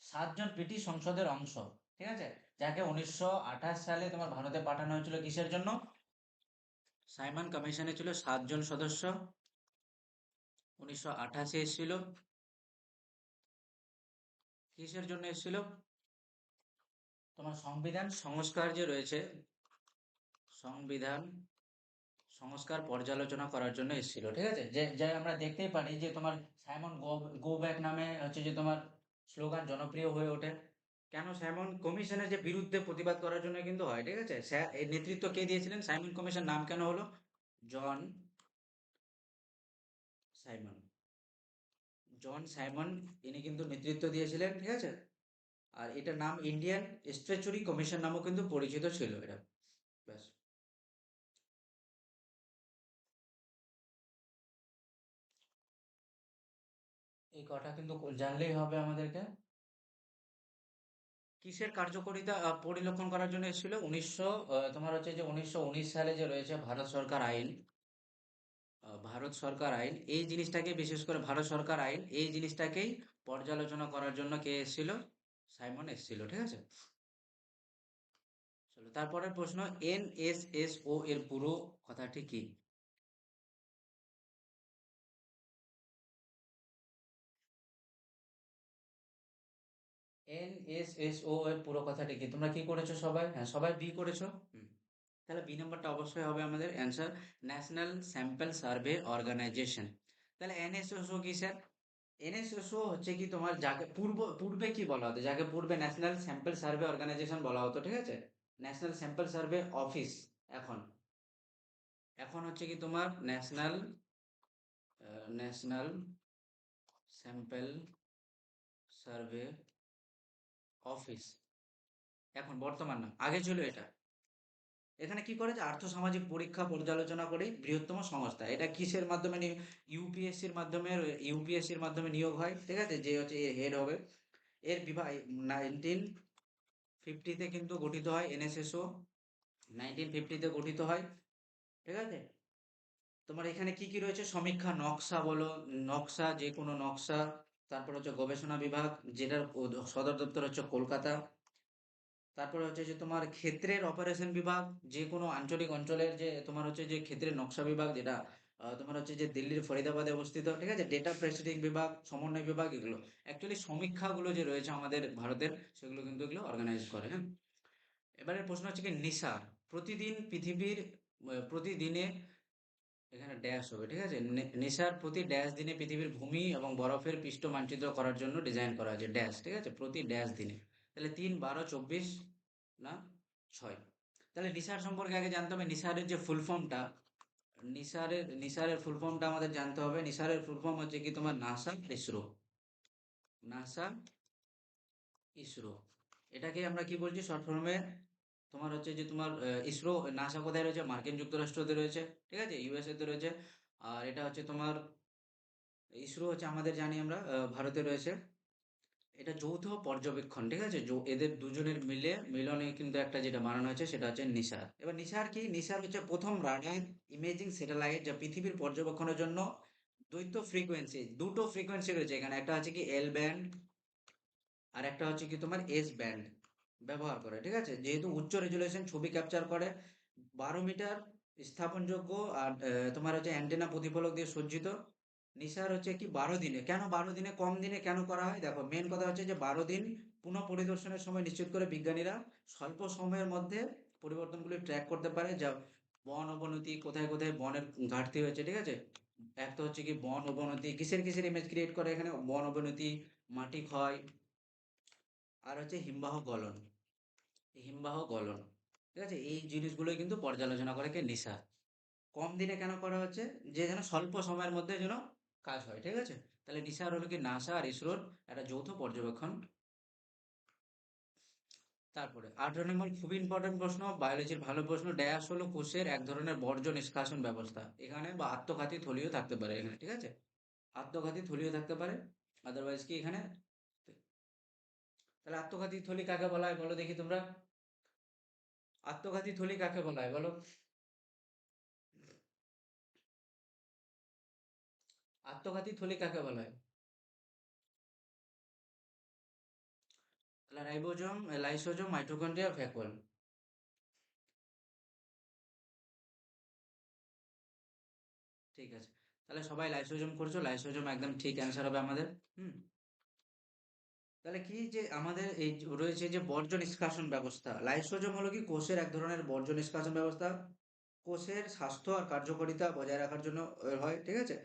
7 জন ব্রিটিশ সংসদের অংশ, ঠিক আছে, যাকে 1928 সালে তোমার ভারতে পাঠানো হয়েছিল কিসের জন্য? সাইমন কমিশনে ছিল 7 জন সদস্য, 1928 এসেছিল। কিসের জন্য এসেছিল? তোমার সংবিধান সংস্কার যে রয়েছে, সংবিধান সংস্কার পর্যালোচনা করার জন্য এসেছিল, ঠিক আছে, যে যে আমরা দেখতেই পারি যে তোমার সাইমন গো ব্যাক নামে হচ্ছে যে তোমার স্লোগান জনপ্রিয় হয়ে ওঠে। কেন? সাইমন কমিশনের যে বিরুদ্ধে প্রতিবাদ করার জন্য কিন্তু হয়, ঠিক আছে। এর নেতৃত্ব কে দিয়েছিলেন? সাইমন কমিশন নাম কেন হলো জন সাইমন? জন সাইমন, ইনি কিন্তু নেতৃত্ব দিয়েছিলেন, ঠিক আছে। আর এটার নাম ইন্ডিয়ান স্ট্যাচুরি কমিশন নামও কিন্তু পরিচিত ছিল এটা। ব্যাস। এই কটা কিন্তু জানলেই হবে আমাদেরকে। কিসের কার্যকারিতা পরিলক্ষণ করার জন্য এসেছিল? তোমার হচ্ছে যে 1919 সালে যে রয়েছে ভারত সরকার আইন, এই জিনিসটাকে বিশেষ করে ভারত সরকার আইন, এই জিনিসটাকেই পর্যালোচনা করার জন্য কে এসেছিল? সাইমন এসেছিল, ঠিক আছে। চলো তারপরের প্রশ্ন, এনএসএসও এর পুরো কথাটি কি? এনএসএসও এর পুরো কথাটি কি? তোমরা কি করেছো সবাই? হ্যাঁ, সবাই বি করেছো। হুম। তাহলে বি নাম্বারটা অবশ্যই হবে আমাদের answer, national sample survey organisation. তাহলে এনএসএসও কি স্যার? এনএসএসও হচ্ছে কি তোমার, যাকে পূর্বে কি বলা হতো, যাকে পূর্বে ন্যাশনাল স্যাম্পল সার্ভে অর্গানাইজেশন বলা হতো, ঠিক আছে, ন্যাশনাল স্যাম্পল সার্ভে অফিস। এখন এখন হচ্ছে কি তোমার ন্যাশনাল স্যাম্পল সার্ভে অফিস, এখন বর্তমান নাম, আগে ছিল এটা। এখানে কি করে যে আর্থসামাজিক পরীক্ষা পর্যালোচনা করে বৃহত্তম সংস্থা, এটা কিসের মাধ্যমে ইউপিএসসির মাধ্যমে নিয়োগ হয়, ঠিক আছে, যে হচ্ছে হেড হবে। এর বিভাগ 1950-তে কিন্তু গঠিত হয় এনএসএসও, 1950-তে গঠিত হয়, ঠিক আছে। তোমার এখানে কি কি রয়েছে? সমীক্ষা নকশা বলো, নকশা, যে কোনো নকশা, তারপর হচ্ছে গবেষণা বিভাগ, যেটার সদর দপ্তর হচ্ছে কলকাতা, তারপরে হচ্ছে যে তোমার ক্ষেত্রের অপারেশন বিভাগ, যে কোনো আঞ্চলিক অঞ্চলের যে তোমার হচ্ছে যে ক্ষেত্রের নকশা বিভাগ, যেটা তোমার হচ্ছে যে দিল্লির ফরিদাবাদে অবস্থিত, ঠিক আছে, ডেটা প্রসেসিং বিভাগ, সমন্বয় বিভাগ, এগুলো অ্যাকচুয়ালি সমীক্ষাগুলো যে রয়েছে আমাদের ভারতের, সেগুলো কিন্তু এগুলো অর্গানাইজ করে, হ্যাঁ। এবারে প্রশ্ন হচ্ছে কি, নিসার প্রতিদিনে, এখানে ড্যাশ হবে, ঠিক আছে, নিসার প্রতি ড্যাশ দিনে পৃথিবীর ভূমি এবং বরফের পৃষ্ঠ মানচিত্র করার জন্য ডিজাইন করা হয়েছে, ড্যাশ, ঠিক আছে, প্রতি ড্যাশ দিনে। তাহলে 3, 12, 24, না 6। তাহলে নিসার সম্পর্কে আগে জানতে হবে, নিসারের যে ফুল ফর্মটা, নিসারের ফুল ফর্মটা আমাদের জানতে হবে। নিসারের ফুল ফর্ম হচ্ছে কি তোমার নাসা, ইসরো। নাসা, ইসরো। এটাকে আমরা কি বলছি শর্ট ফর্মে? তোমার হচ্ছে যে তোমার ইসরো। নাসা কোথায় রয়েছে? মার্কিন যুক্তরাষ্ট্রতে রয়েছে, ঠিক আছে, ইউএসএ তে রয়েছে। আর এটা হচ্ছে তোমার ইসরো হচ্ছে আমাদের জানি আমরা ভারতে রয়েছে। এটা যৌথ পর্যবেক্ষণ, ঠিক আছে, এদের দুজনের মিলনে কিন্তু একটা যেটা বানানো হয়েছে সেটা হচ্ছে নিসার। এবার নিসার কি? নিসার হচ্ছে প্রথম রাডার ইমেজিং স্যাটেলাইট যা পৃথিবীর পর্যবেক্ষণের জন্য দ্বৈত ফ্রিকোয়েন্সি, দুটো ফ্রিকোয়েন্সি রয়েছে এখানে, একটা হচ্ছে কি এল ব্যান্ড আর একটা হচ্ছে কি তোমার এস ব্যান্ড ব্যবহার করে, ঠিক আছে। যেহেতু উচ্চ রেজুলেশন ছবি ক্যাপচার করে, 12 মিটার স্থাপনযোগ্য, আর তোমার হচ্ছে অ্যান্টেনা প্রতিফলক দিয়ে সজ্জিত। নিসার হচ্ছে কি 12 দিনে, কেন 12 দিনে, কম দিনে কেন করা হয়? দেখো, মেন কথা হচ্ছে যে 12 দিন পুনঃ পরিদর্শনের সময় নিশ্চিত করে বিজ্ঞানীরা স্বল্প সময়ের মধ্যে পরিবর্তনগুলি ট্র্যাক করতে পারে, যা বন অবনতি, কোথায় কোথায় বনের ঘাটতি হয়েছে, ঠিক আছে। এক তো হচ্ছে কি বন অবনতি, কিসের কিসের ইমেজ ক্রিয়েট করে এখানে? বন অবনতি, মাটি ক্ষয়, আর হচ্ছে হিমবাহ গলন। এই হিমবাহ গলন, ঠিক আছে, এই জিনিসগুলোই কিন্তু পর্যালোচনা করে কে? নিসার। কম দিনে কেন করা হচ্ছে? যে যেন স্বল্প সময়ের মধ্যে যেন কাজ হয়, ঠিক আছে। তাহলে নিসার হলো কি নাসা আর ইসরোর একটা যৌথ পর্যবেক্ষণ। তারপরে 18 নম্বর খুবই ইম্পর্টেন্ট প্রশ্ন, বায়োলজির ভালো প্রশ্ন। ড্যাশ হলো কোষের এক ধরনের বর্জ্য নিষ্কাশন ব্যবস্থা এখানে, বা আত্মঘাতী থলিও থাকতে পারে এখানে, ঠিক আছে। আত্মঘাতী থলিও থাকতে পারে, আদারওয়াইজ কি এখানে। তাহলে আত্মঘাতী থলি কাকে বলা হয় বলো দেখি তোমরা? আত্মঘাতী থলি কাকে বলা হয় বলো? আত্মঘাতী থলি কাকে বলা হয়? তাহলে রাইবোজোম, লাইসোজোম, মাইটোকন্ড্রিয়া, ভ্যাকুয়াল। ঠিক আছে, তাহলে সবাই লাইসোজোম করছো, লাইসোজোম একদম ঠিক অ্যান্সার হবে আমাদের। হুম। তাহলে কি যে আমাদের এই রয়েছে যে বর্জ্য নিষ্কাশন ব্যবস্থা, লাইসোজোম হলো কি কোষের এক ধরনের বর্জ্য নিষ্কাশন ব্যবস্থা, কোষের স্বাস্থ্য আর কার্যকারিতা বজায় রাখার জন্য হয়, ঠিক আছে।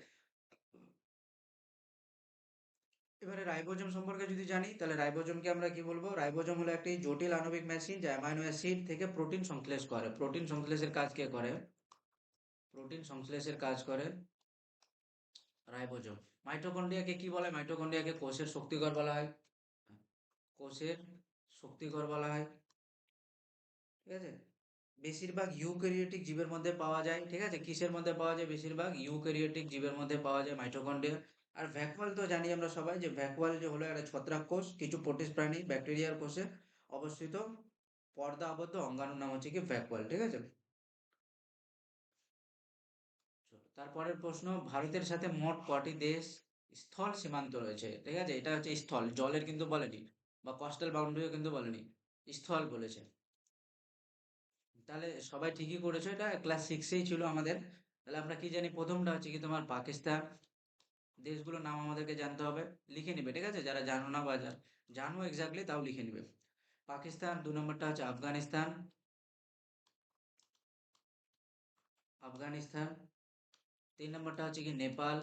এবারে রাইবোজোম সম্পর্কে যদি জানি, তাহলে রাইবোজোমকে আমরা কি বলবো? রাইবোজোম হলো একটি জটিল আণবিক মেশিন যা অ্যামাইনো অ্যাসিড থেকে প্রোটিন সংশ্লেষ করে। প্রোটিন সংশ্লেষের কাজ কে করে? প্রোটিন সংশ্লেষের কাজ করে রাইবোজোম। মাইটোকন্ড্রিয়াকে কি বলা হয়? মাইটোকন্ড্রিয়াকে কোষের শক্তিঘর বলা হয়। কোষের শক্তিঘর বলা হয়, ঠিক আছে। বেশিরভাগ ইউক্যারিওটিক জীবের মধ্যে পাওয়া যায়, ঠিক আছে। কিসের মধ্যে পাওয়া যায়? বেশিরভাগ ইউক্যারিওটিক জীবের মধ্যে পাওয়া যায় মাইটোকন্ড্রিয়া। আর ভ্যাকুয়াল তো জানি আমরা সবাই, যে ভ্যাকুয়াল যে হলো একটা ছত্রাক কোষ, কিছু প্রোটিস্ট প্রাণী ব্যাকটেরিয়ার কোষে অবস্থিত পর্দা আবদ্ধ অঙ্গাণুর নাম হচ্ছে কি ভ্যাকুয়াল, ঠিক আছে। চলো, তারপরের প্রশ্ন, ভারতের সাথে মোট কটি দেশ স্থল সীমান্ত রয়েছে? ঠিক আছে, এটা হচ্ছে স্থল, জলের কিন্তু বলেনি, বা কোস্টাল বাউন্ডারিও কিন্তু বলেনি, স্থল বলেছে। তাহলে সবাই ঠিকই করেছো, এটা ক্লাস 6-এই ছিল আমাদের। তাহলে আমরা কি জানি? প্রথমটা হচ্ছে কি তোমার পাকিস্তান। দেশগুলোর নাম আমাদেরকে জানতে হবে, লিখে নিবে, ঠিক আছে, যারা জানো না, বা জানো এক্স্যাক্টলি তাও লিখে নিবে। পাকিস্তান। 2 নম্বরটা হচ্ছে আফগানিস্তান, আফগানিস্তান। 3 নম্বরটা হচ্ছে কি নেপাল।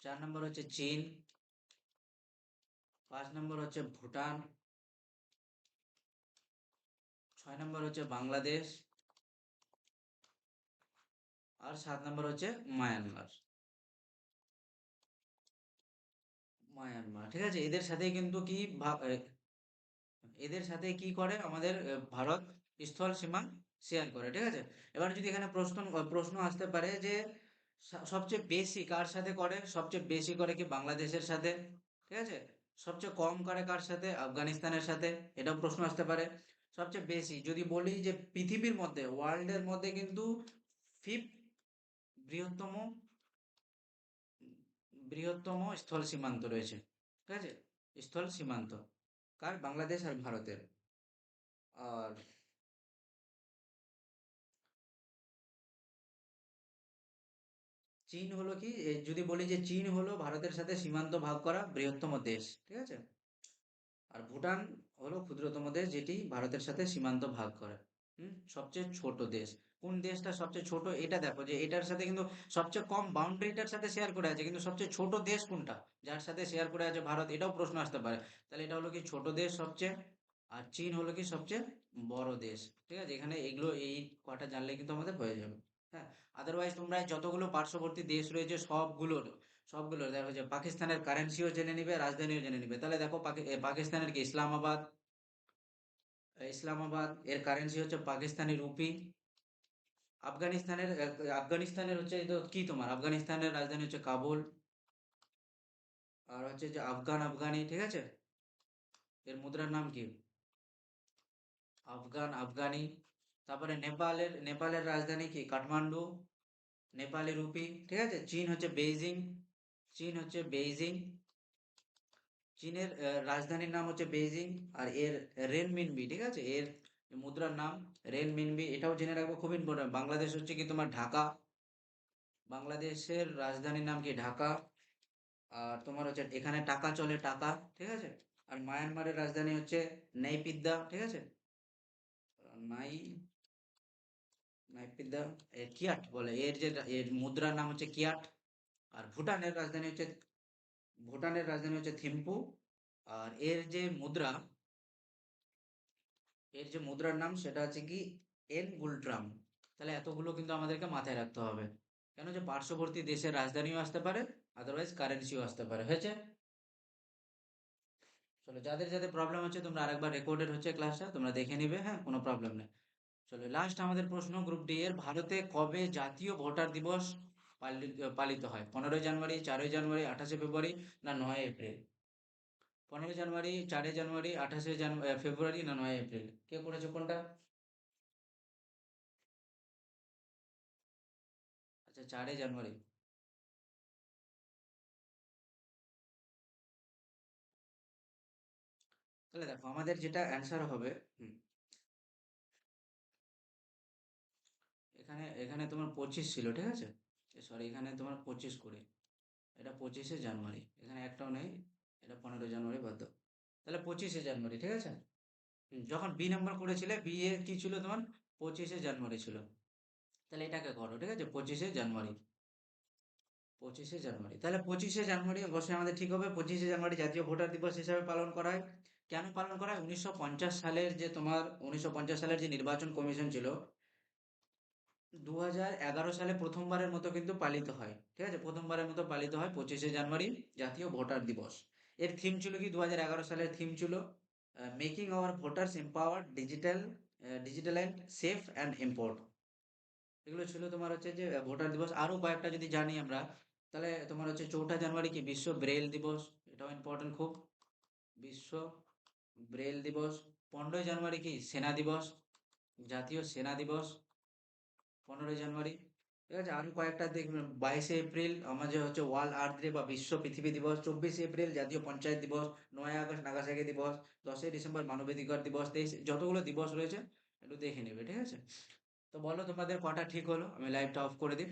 4 নম্বর হচ্ছে চীন। 5 নম্বর হচ্ছে ভুটান। 6 নম্বর হচ্ছে বাংলাদেশ। আর 7 নম্বর হচ্ছে মায়ানমার। মায়ানমার, ঠিক আছে। এদের সাথে কিন্তু কি এদের সাথে কি করে আমাদের ভারত স্থল সীমা শেয়ার করে, ঠিক আছে। এবার যদি এখানে প্রশ্ন আসতে পারে যে সবচেয়ে বেশি কার সাথে করে? সবচেয়ে বেশি করে কি বাংলাদেশের সাথে, ঠিক আছে। সবচেয়ে কম করে কার সাথে? আফগানিস্তানের সাথে। এটাও প্রশ্ন আসতে পারে। সবচেয়ে বেশি যদি বলি যে পৃথিবীর মধ্যে, ওয়ার্ল্ডের মধ্যে কিন্তু ফিফথ বৃহত্তম, বৃহত্তম স্থল সীমান্ত রয়েছে, ঠিক আছে। স্থল সীমান্ত কার? বাংলাদেশ আর ভারতের। আর চীন হলো কি, যদি বলি যে চীন হলো ভারতের সাথে সীমান্ত ভাগ করা বৃহত্তম দেশ, ঠিক আছে। আর ভুটান হলো ক্ষুদ্রতম দেশ যেটি ভারতের সাথে সীমান্ত ভাগ করে। সবচেয়ে ছোট দেশ কোন দেশটা? সবচেয়ে ছোট এটা দেখো, যে এটার সাথে কিন্তু সবচেয়ে কম বাউন্ডারিটার সাথে শেয়ার করে আছে, কিন্তু সবচেয়ে ছোট দেশ কোনটা যার সাথে শেয়ার করে আছে? ভারত। এটাও প্রশ্ন আসতে পারে। তাহলে এটা হলো কি ছোট দেশ সবচেয়ে, আর চীন হলো কি সবচেয়ে বড় দেশ, ঠিক আছে। এখানে এগুলো এই কটা জানলে কিন্তু আমাদের হয়ে যাবে। হ্যাঁ, আদারওয়াইজ তোমরা যতগুলো পার্শ্ববর্তী দেশ রয়েছে সবগুলোর দেখো যে পাকিস্তানের কারেন্সিও জেনে নিবে, রাজধানীও জেনে নিবে। তাহলে দেখো পাকিস্তানের কি ইসলামাবাদ, ইসলামাবাদ এর কারেন্সি হচ্ছে পাকিস্তানি রুপি। আফগানিস্তানের হচ্ছে এই তো কি তোমার আফগানিস্তানের রাজধানী হচ্ছে কাবুল। আর হচ্ছে যে আফগানি, ঠিক আছে, এর মুদ্রার নাম কি? আফগানি। তারপরে নেপালের রাজধানী কি? কাঠমান্ডু, নেপালি রুপি, ঠিক আছে। চীন হচ্ছে বেইজিং। চীনের রাজধানীর নাম হচ্ছে বেইজিং। আর এর রেনমিনবি, ঠিক আছে, এর মুদ্রার নাম রেনমিনবি। এটাও জেনে রাখবো, খুব ইম্পর্টেন্ট। বাংলাদেশ হচ্ছে কি তোমার ঢাকা, বাংলাদেশের রাজধানীর নাম কি? ঢাকা। আর তোমার হচ্ছে এখানে টাকা চলে, টাকা, ঠিক আছে। আর মায়ানমারের রাজধানী হচ্ছে নেইপিদ্দা, ঠিক আছে। নাই নাইপিদ্দা, কিয়াট বলে, এর মুদ্রার নাম হচ্ছে কিয়াট। আর ভুটানের রাজধানী হচ্ছে থিম্পু। আর এর যে মুদ্রার নাম সেটা হচ্ছে কি? এন গুলট্রাম। তাহলে এতগুলো কিন্তু আমাদেরকে মাথায় রাখতে হবে, কেন যে পার্শ্ববর্তী দেশের রাজধানীও আসতে পারে, আদারওয়াইজ কারেন্সিও আসতে পারে। হয়েছে? চলো, যাদের যাদের প্রবলেম হচ্ছে তোমরা আরেকবার রেকর্ডেড হচ্ছে ক্লাসটা, তোমরা দেখে নিবে, হ্যাঁ, কোনো প্রবলেম নেই। চলো, লাস্ট আমাদের প্রশ্ন গ্রুপ ডি এর, ভারতে কবে জাতীয় ভোটার দিবস পালিত হয়? 15ই জানুয়ারি, 4ই জানুয়ারি, 28শে ফেব্রুয়ারি, না 9ই এপ্রিল? 15ই জানুয়ারি, 4ই জানুয়ারি, 28শে ফেব্রুয়ারি, না 9ই এপ্রিল? কে করেছো কোনটা? আচ্ছা, 4ই জানুয়ারি। তাহলে দেখো আমাদের যেটা অ্যান্সার হবে, হুম, এখানে তোমার 25 ছিল, ঠিক আছে। সরি, এখানে তোমার 25 করে, এটা 25শে জানুয়ারি, এখানে একটাও নেই। এটা 15ই জানুয়ারি বাদ দাও। তাহলে 25শে জানুয়ারি, ঠিক আছে। যখন বি নাম্বার করেছিলে, বি এর কি ছিল তোমার? 25শে জানুয়ারি ছিল। তাহলে এটাকে করো, ঠিক আছে, 25শে জানুয়ারি। 25শে জানুয়ারি, তাহলে 25শে জানুয়ারি অবশ্যই আমাদের ঠিক হবে। 25শে জানুয়ারি জাতীয় ভোটার দিবস হিসাবে পালন করা হয়। কেন পালন করা হয়? 1950 সালের যে নির্বাচন কমিশন ছিল, 2011 সালে প্রথমবারের মতো কিন্তু পালিত হয়, ঠিক আছে, প্রথমবারের মতো পালিত হয় 25শে জানুয়ারি জাতীয় ভোটার দিবস। এর থিম ছিল কি? 2011 সালের থিম ছিল making hour voters empowered, digital and safe and empowered. এগুলো ছিল তোমার হচ্ছে যে ভোটার দিবস। আরো কয়েকটা যদি জানি আমরা, তাহলে তোমার হচ্ছে 4ঠা জানুয়ারি কি? বিশ্ব ব্রেল দিবস, এটাও ইম্পর্টেন্ট খুব। বিশ্ব ব্রেল দিবস। 15ই জানুয়ারি কি? সেনা দিবস, জাতীয় সেনা দিবস, 15ই জানুয়ারি। ঠিক আছে, আরো কয়েকটা দেখবেন। 22শে এপ্রিল আমাদের হচ্ছে ওয়ার্ল্ড আর্থ ডে বা বিশ্ব পৃথিবী দিবস। 24শে এপ্রিল জাতীয় পঞ্চায়েত দিবস। 9ই আগস্ট নাগাসাকি দিবস। 10ই ডিসেম্বর মানবাধিকার দিবস। যতগুলো দিবস রয়েছে একটু দেখে নেবে, ঠিক আছে। তো বলো তোমাদের কটা ঠিক হলো, আমি লাইভটা অফ করে দিই।